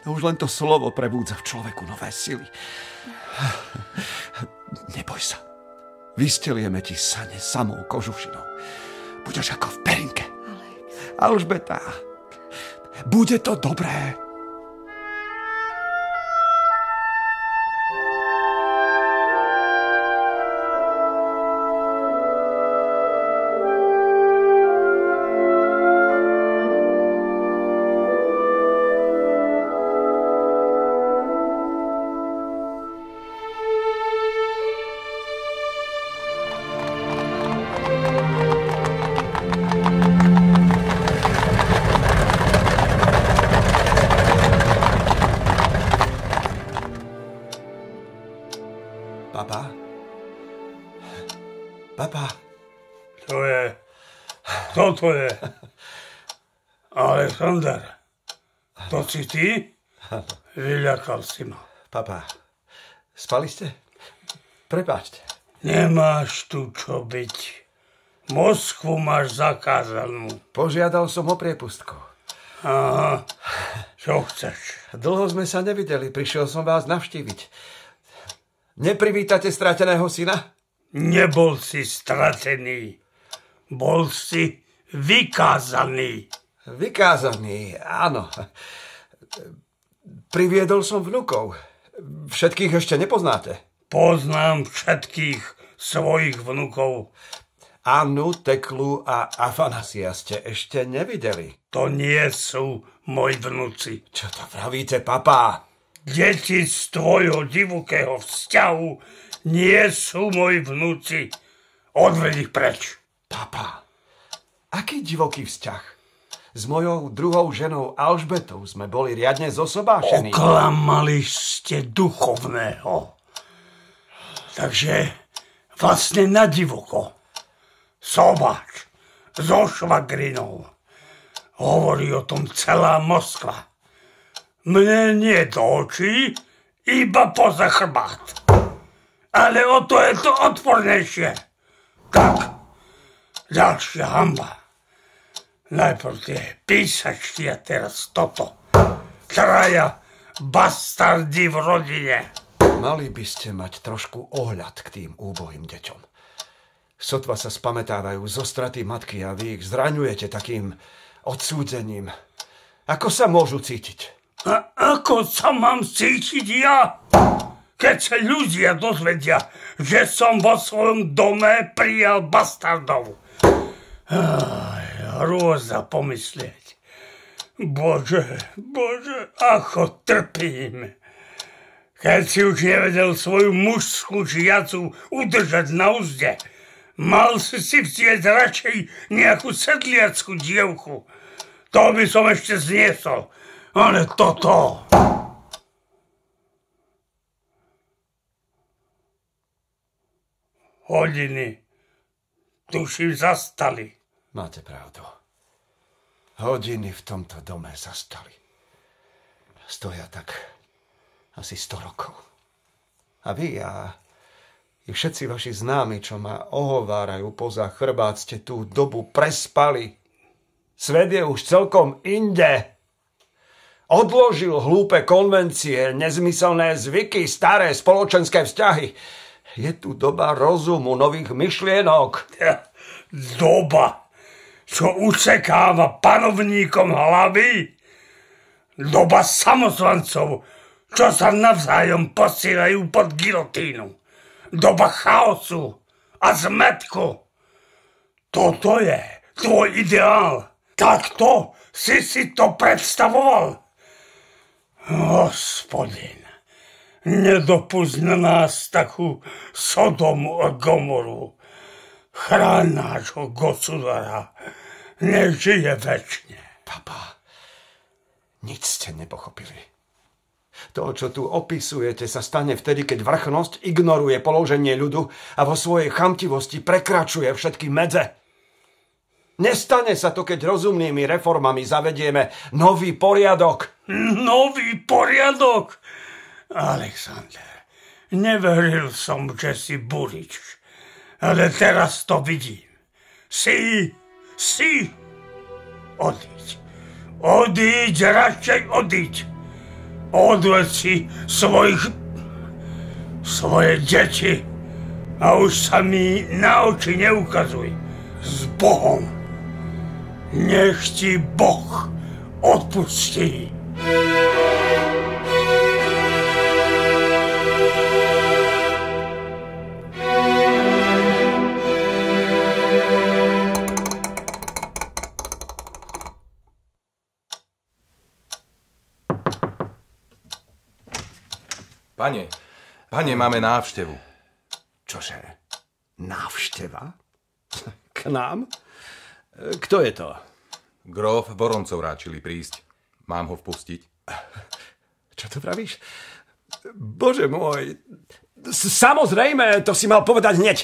Už len to slovo prebúdza v človeku nové sily. Neboj sa. Vystelieme ti sane samou kožušinou. Budeš ako v perinke. Alžbeta, bude to dobré. To je. Alexander, to si ty? Vyľakal si ma. Papa, spali ste? Prepáčte. Nemáš tu čo byť. Moskvu máš zakázanú. Požiadal som o priepustku. Aha, čo chceš? Dlho sme sa nevideli, prišiel som vás navštíviť. Neprivítate strateného syna? Nebol si stratený. Bol si vykázaný. Vykázaný, áno. Priviedol som vnukov. Všetkých ešte nepoznáte? Poznám všetkých svojich vnukov. Annu, Teklu a Afanasia ste ešte nevideli. To nie sú moji vnuci. Čo to pravíte, papa? Deti z tvojho divokého vzťahu nie sú moji vnuci. Odved ich preč. Papa, aký divoký vzťah? S mojou druhou ženou Alžbetou sme boli riadne zosobášení. Oklamali ste duchovného. Takže vlastne na divoko. Sobáč so švagrinou. Hovorí o tom celá Moskva. Mne nie do očí, iba poza chrbát. Ale o to je to odpornejšie. Tak. Ďalšia hanba. Najprv tie písačky a teraz toto. Traja bastardi v rodine. Mali by ste mať trošku ohľad k tým úbohým deťom. Sotva sa spamätávajú zo straty matky a vy ich zraňujete takým odsúdením. Ako sa môžu cítiť? A ako sa mám cítiť ja? Keď sa ľudia dozvedia, že som vo svojom dome prijal bastardov. Hrôza pomyslieť. Bože, ako trpím. Keď si už nevedel svoju mužskú žiacu udržať na uzde, mal si vziať radšej nejakú sedliackú dievku. To by som ešte zniesol. Ale toto... Hodiny tuším, zastali. Máte pravdu. Hodiny v tomto dome zastali. Stoja tak asi 100 rokov. A vy a i všetci vaši známi, čo ma ohovárajú poza chrbát, ste tú dobu prespali. Svet je už celkom inde. Odložil hlúpe konvencie, nezmyselné zvyky, staré spoločenské vzťahy. Je tu doba rozumu, nových myšlienok. Doba, čo usekáva panovníkom hlavy. Doba samozvancov, čo sa navzájom posielajú pod gilotínu. Doba chaosu a zmetku. Toto je tvoj ideál. Takto si to predstavoval. Hospodin, nedopusť na nás takú Sodomu a Gomoru. Chráň nášho gosudara, nech žije večne. Papa, nič ste nepochopili. To, čo tu opisujete, sa stane vtedy, keď vrchnosť ignoruje položenie ľudu a vo svojej chamtivosti prekračuje všetky medze. Nestane sa to, keď rozumnými reformami zavedieme nový poriadok. Nový poriadok? Alexander, neveril som, že si Burič, ale teraz to vidím. Si. Odíď, radšej odíď. Odved si svoje deti a už sa mi na oči neukazuj. S Bohom. Nech ti Boh odpustí. Pane, máme návštevu. Čože? Návšteva? K nám? Kto je to? Gróf Voroncov ráčili prísť. Mám ho vpustiť? Čo to pravíš? Bože môj. Samozrejme, to si mal povedať hneď.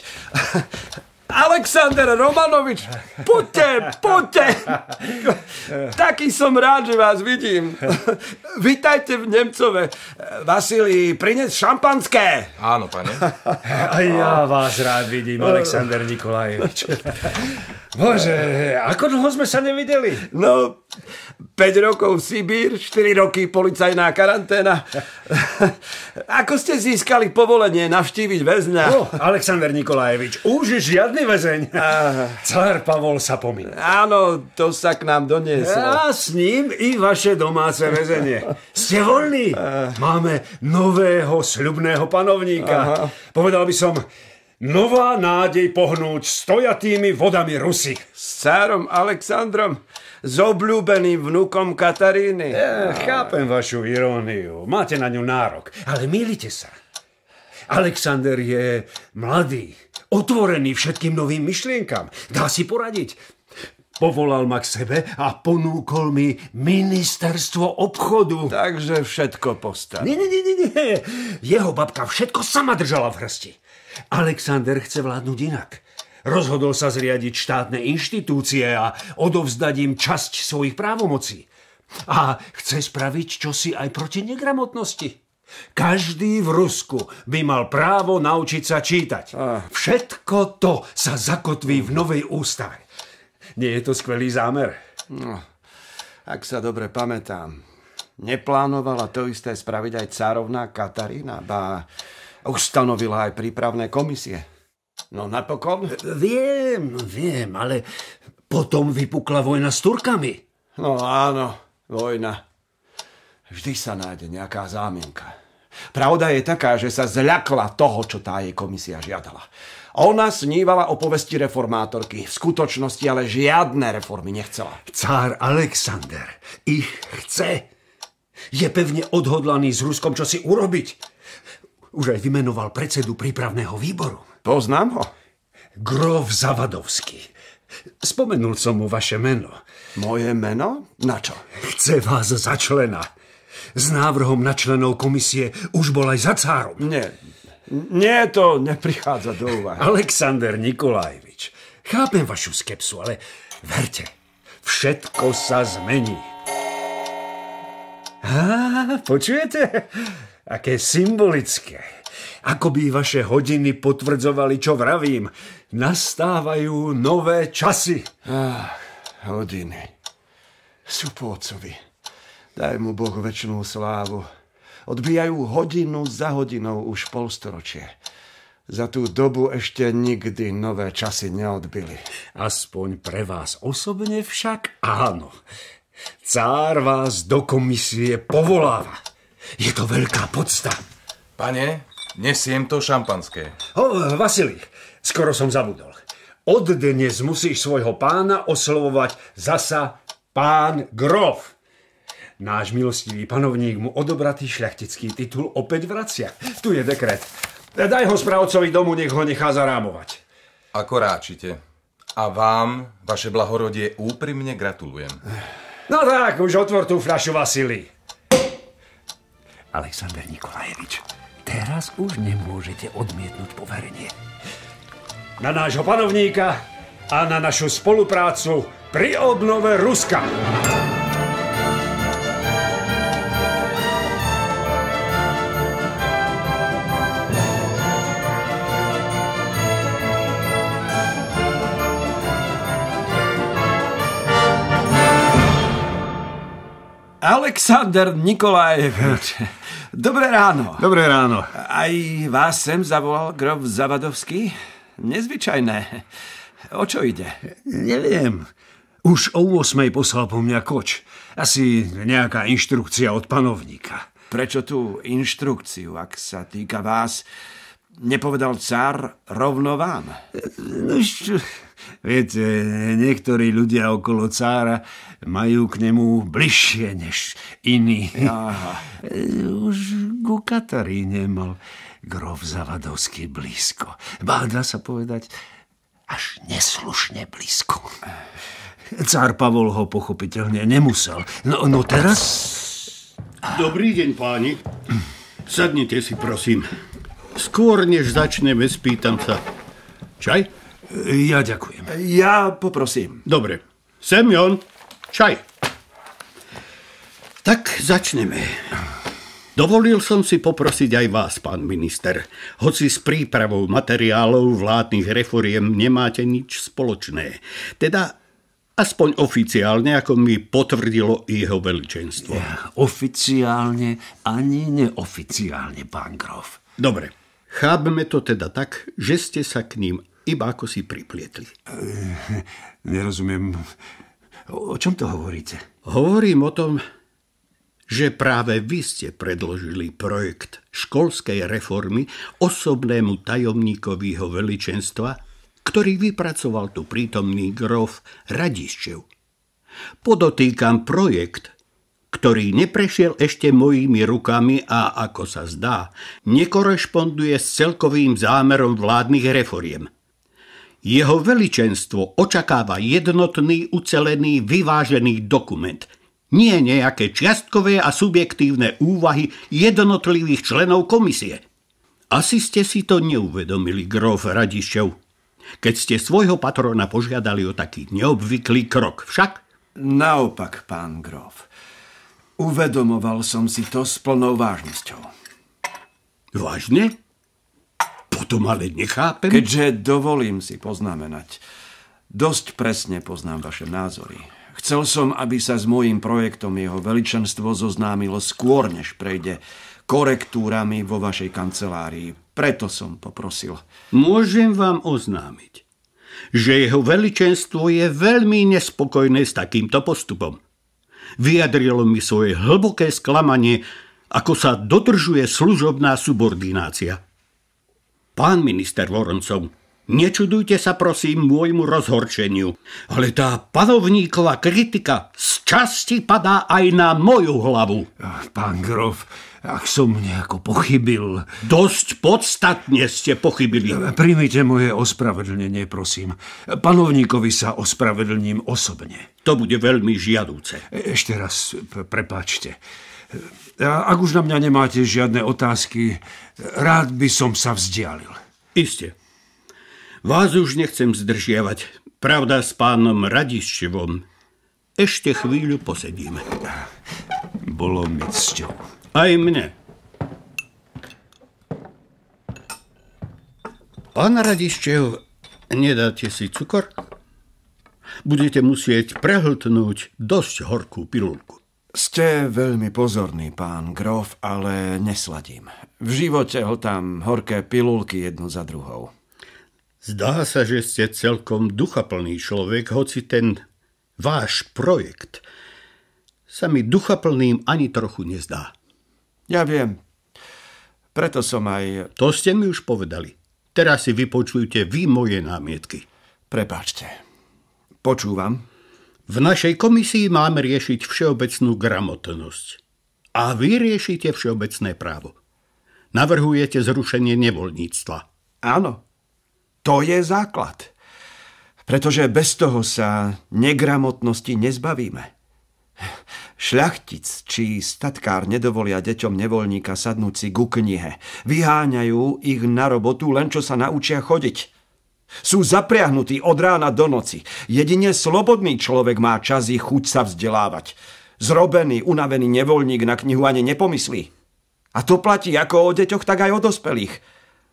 Alexander Romanovič, poďte. Taký som rád, že vás vidím. Vítajte v Nemcove. Vasilij, prines šampanské. Áno, pane. A ja vás rád vidím, Alexander Nikolajevič. Bože, ako dlho sme sa nevideli? No, 5 rokov Sibír, 4 roky policajná karanténa. Ako ste získali povolenie navštíviť väzňa? Alexander Nikolajevič, už žiadny väzeň. Cár Pavol sa pomýl. Áno, to sa k nám donieslo. A s ním i vaše domáce väzenie. Ste voľní? Máme nového sľubného panovníka. Povedal by som, nová nádej pohnúť stojatými vodami Rusy. S cárom Alexandrom, s obľúbeným vnukom Kataríny. Chápem vašu iróniu. Máte na ňu nárok. Ale mýlite sa. Alexander je mladý, otvorený všetkým novým myšlienkam. Dá si poradiť. Povolal ma k sebe a ponúkol mi ministerstvo obchodu. Takže všetko postaví. Nie. Jeho babka všetko sama držala v hrsti. Alexander chce vládnuť inak. Rozhodol sa zriadiť štátne inštitúcie a odovzdať im časť svojich právomocí. A chce spraviť čosi aj proti negramotnosti. Každý v Rusku by mal právo naučiť sa čítať. Všetko to sa zakotví v novej ústave. Nie je to skvelý zámer? No, ak sa dobre pamätám, neplánovala to isté spraviť aj cárovná Katarína, ba ustanovila aj prípravné komisie. No napokon? Viem, ale potom vypukla vojna s Turkami. No áno, vojna. Vždy sa nájde nejaká zámienka. Pravda je taká, že sa zľakla toho, čo tá jej komisia žiadala. Ona snívala o povesti reformátorky. V skutočnosti ale žiadne reformy nechcela. Cár Alexander ich chce. Je pevne odhodlaný s Ruskom čosi urobiť. Už aj vymenoval predsedu prípravného výboru. Poznám ho. Gróf Zavadovský. Spomenul som mu vaše meno. Moje meno? Na čo? Chce vás za člena. S návrhom na členov komisie už bol aj za cárom. Nie, to neprichádza do úvahy. Alexander Nikolajevič, Chápem vašu skepsu, ale verte, všetko sa zmení. Počujete? Aké symbolické. Ako by vaše hodiny potvrdzovali, čo vravím. Nastávajú nové časy. Hodiny. Sú po otcovi. Daj mu Boh večnú slávu. Odbijajú hodinu za hodinou už polstoročie. Za tú dobu ešte nikdy nové časy neodbili. Aspoň pre vás osobne však áno. Cár vás do komisie povoláva. Je to veľká podsta. Pane, nesiem to šampanské. Vasilij, skoro som zabudol. Od dnes musíš svojho pána oslovovať zasa pán Grof. Náš milostivý panovník mu odobratý šľachtický titul opäť vracia. Tu je dekret. Daj ho správcovi domu, nech ho nechá zarámovať. Ako ráčite. A vám, vaše blahorodie, úprimne gratulujem. No tak, už otvor tú fľašu, Vasilij. Alexander Nikolajevič, teraz už nemôžete odmietnúť poverenie. Na nášho panovníka a na našu spoluprácu pri obnove Ruska. Alexander Nikolajevič. Dobré ráno. Dobré ráno. Aj vás sem zavolal grof Zavadovský? Nezvyčajné. O čo ide? Neviem. Už o 8:00 poslal po mňa koč. Asi nejaká inštrukcia od panovníka. Prečo tú inštrukciu, ak sa týka vás, nepovedal cár rovno vám? Viete, niektorí ľudia okolo cára majú k nemu bližšie než iní. Aha. Už ku Kataríne mal grof Zavadovský blízko. Dá sa povedať, až neslušne blízko. Cár Pavol ho pochopiteľne nemusel. No teraz... Dobrý deň, páni. Sadnite si, prosím. Skôr, než začneme, spýtam sa. Čaj? Ja ďakujem. Ja poprosím. Dobre. Semjon, čaj. Tak začneme. Dovolil som si poprosiť aj vás, pán minister. Hoci s prípravou materiálov vládnych reforiem nemáte nič spoločné. Teda aspoň oficiálne, ako mi potvrdilo jeho veličenstvo. Oficiálne ani neoficiálne, pán grof. Dobre. Chápeme to teda tak, že ste sa k ním iba ako si priplietli. Nerozumiem. O čom to hovoríte? Hovorím o tom, že práve vy ste predložili projekt školskej reformy osobnému tajomníkovi jeho veličenstva, ktorý vypracoval tu prítomný grof Radiščev. Podotýkam projekt, ktorý neprešiel ešte mojimi rukami a, ako sa zdá, nekorešponduje s celkovým zámerom vládnych reforiem. Jeho veličenstvo očakáva jednotný, ucelený, vyvážený dokument, nie nejaké čiastkové a subjektívne úvahy jednotlivých členov komisie. Asi ste si to neuvedomili, grof Radiščev, keď ste svojho patrona požiadali o taký neobvyklý krok, však? Naopak, pán grof. Uvedomoval som si to s plnou vážnosťou. Vážne? Potom ale nechápem. Keďže dovolím si poznamenať, dosť presne poznám vaše názory. Chcel som, aby sa s môjim projektom jeho veličenstvo zoznámilo skôr, než prejde korektúrami vo vašej kancelárii. Preto som poprosil. Môžem vám oznámiť, že jeho veličenstvo je veľmi nespokojné s takýmto postupom. Vyjadrilo mi svoje hlboké sklamanie, ako sa dodržuje služobná subordinácia. Pán minister Voroncov, nečudujte sa prosím môjmu rozhorčeniu, ale tá panovníková kritika z časti padá aj na moju hlavu. Pán grof, ak som nejako pochybil... Dosť podstatne ste pochybili. Príjmite moje ospravedlnenie, prosím. Panovníkovi sa ospravedlním osobne. To bude veľmi žiadúce. Ešte raz, prepáčte. Ak už na mňa nemáte žiadne otázky, rád by som sa vzdialil. Iste. Vás už nechcem zdržiavať. Pravda, s pánom Radiščevom ešte chvíľu posedíme. Bolo mi cťou. Aj mne. Pán Radiščev, nedáte si cukor? Budete musieť prehltnúť dosť horkú pilulku. Ste veľmi pozorný, pán Grof, ale nesladím. V živote hltám horké pilulky jednu za druhou. Zdá sa, že ste celkom duchaplný človek, hoci ten váš projekt sa mi duchaplným ani trochu nezdá. Ja viem. Preto som aj... To ste mi už povedali. Teraz si vypočujte vy moje námietky. Prepáčte. Počúvam. V našej komisii máme riešiť všeobecnú gramotnosť. A vy riešite všeobecné právo. Navrhujete zrušenie nevoľníctva. Áno. To je základ. Pretože bez toho sa negramotnosti nezbavíme. Šľachtic či statkár nedovolia deťom nevoľníka sadnúť si ku knihe. Vyháňajú ich na robotu, len čo sa naučia chodiť. Sú zapriahnutí od rána do noci. Jedine slobodný človek má čas i chuť sa vzdelávať. Zrobený, unavený nevoľník na knihu ani nepomyslí. A to platí ako o deťoch, tak aj o dospelých.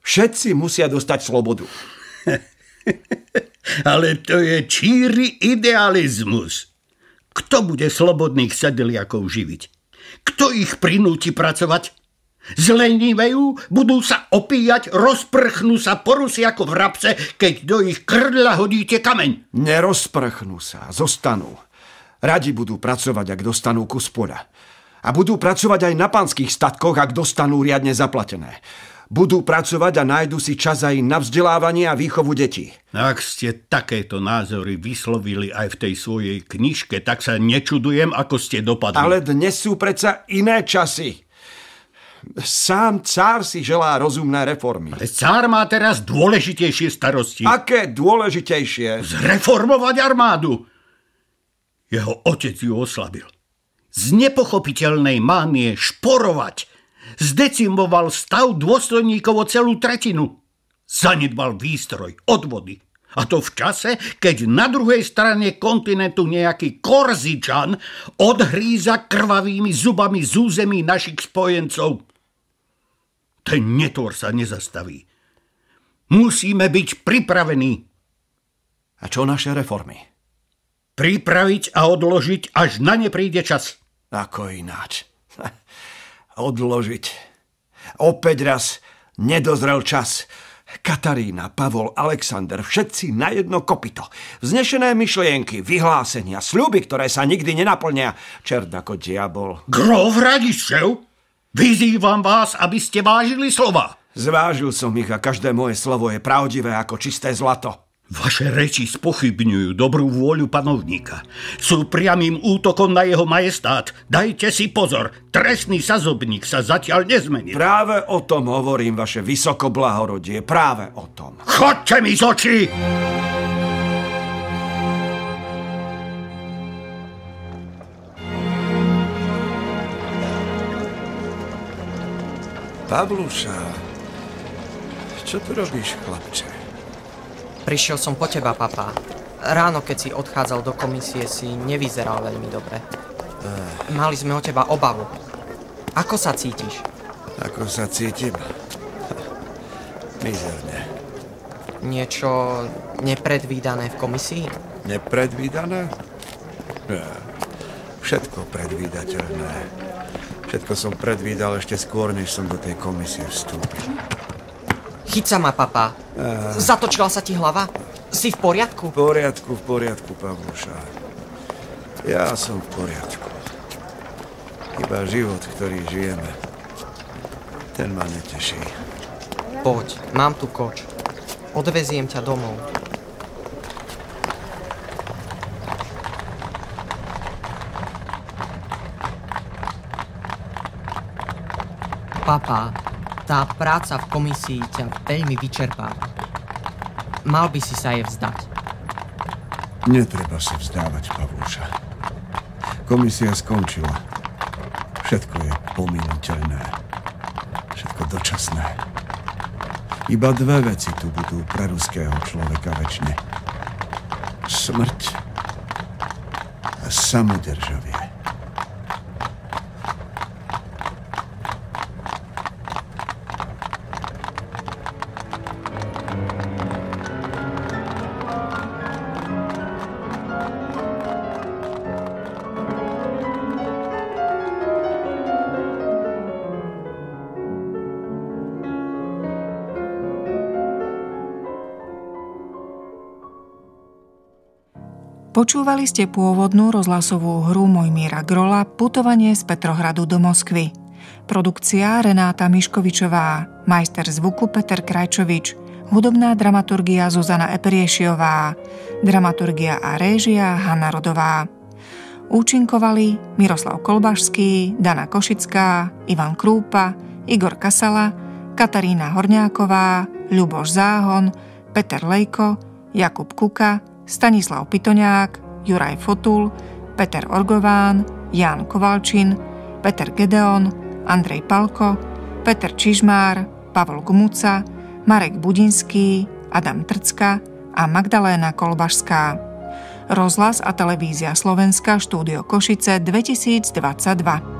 Všetci musia dostať slobodu. Ale to je číry idealizmus. Kto bude slobodných sedeliakov živiť? Kto ich prinúti pracovať? Zlenivejú, budú sa opíjať, rozprchnú sa, porusí ako vrabce, keď do ich krdľa hodíte kameň. Nerozprchnú sa, zostanú. Radi budú pracovať, ak dostanú kus poľa. A budú pracovať aj na panských statkoch, ak dostanú riadne zaplatené. Budú pracovať a nájdu si čas aj na vzdelávanie a výchovu detí. Ak ste takéto názory vyslovili aj v tej svojej knižke, tak sa nečudujem, ako ste dopadli. Ale dnes sú predsa iné časy. Sám cár si želá rozumné reformy. Ale cár má teraz dôležitejšie starosti. Aké dôležitejšie? Zreformovať armádu. Jeho otec ju oslabil. Z nepochopiteľnej mánie šporovať zdecimoval stav dôstojníkov o celú tretinu. Zanedbal výstroj, odvody. A to v čase, keď na druhej strane kontinentu nejaký Korzičan odhríza krvavými zubami z území našich spojencov. Ten netvor sa nezastaví. Musíme byť pripravení. A čo naše reformy? Pripraviť a odložiť, až na ne príde čas. Ako ináč? Odložiť. Opäť raz nedozrel čas. Katarína, Pavol, Alexander, všetci na jedno kopyto. Vznešené myšlienky, vyhlásenia, sľuby, ktoré sa nikdy nenaplnia. Čert ako diabol. Grof Radiščev, vyzývam vás, aby ste vážili slova. Zvážil som ich a každé moje slovo je pravdivé ako čisté zlato. Vaše reči spochybňujú dobrú vôľu panovníka. Sú priamým útokom na jeho majestát. Dajte si pozor, trestný sazobník sa zatiaľ nezmenil. Práve o tom hovorím, vaše vysokoblahorodie, práve o tom. Chodte mi z očí! Pavluša, čo tu robíš, chlapče? Prišiel som po teba, papa. Ráno, keď si odchádzal do komisie, si nevyzeral veľmi dobre. Mali sme o teba obavu. Ako sa cítiš? Ako sa cítim? Mizerne. Niečo nepredvídané v komisii? Nepredvídané? Všetko predvídateľné. Všetko som predvídal ešte skôr, než som do tej komisie vstúpil. Chyť sa ma, papa. Zatočila sa ti hlava? Si v poriadku? V poriadku, Pavluša. Ja som v poriadku. Iba život, ktorý žijeme, ten ma neteší. Poď, mám tu koč. Odveziem ťa domov. Papa, tá práca v komisii ťa veľmi vyčerpáva. Mal by si sa jej vzdať. Netreba sa vzdávať, Pavluša. Komisia skončila. Všetko je pominuteľné. Všetko dočasné. Iba dve veci tu budú pre ruského človeka večne. smrť a samodržavie. Počúvali ste pôvodnú rozhlasovú hru Mojmíra Grola Putovanie z Petrohradu do Moskvy. Produkcia Renáta Miškovičová, majster zvuku Peter Krajčovič, hudobná dramaturgia Zuzana Eperiešiová, dramaturgia a réžia Hanna Rodová. Účinkovali Miroslav Kolbašský, Dana Košická, Ivan Krúpa, Igor Kasala, Katarína Horňáková, Ľuboš Záhon, Peter Lejko, Jakub Kuka, Stanislav Pitoňák, Juraj Fotul, Peter Orgován, Ján Kovalčin, Peter Gedeon, Andrej Palko, Peter Čižmár, Pavol Gmuca, Marek Budinský, Adam Trcka a Magdaléna Kolbašská. Rozhlas a televízia Slovenska, štúdio Košice 2022.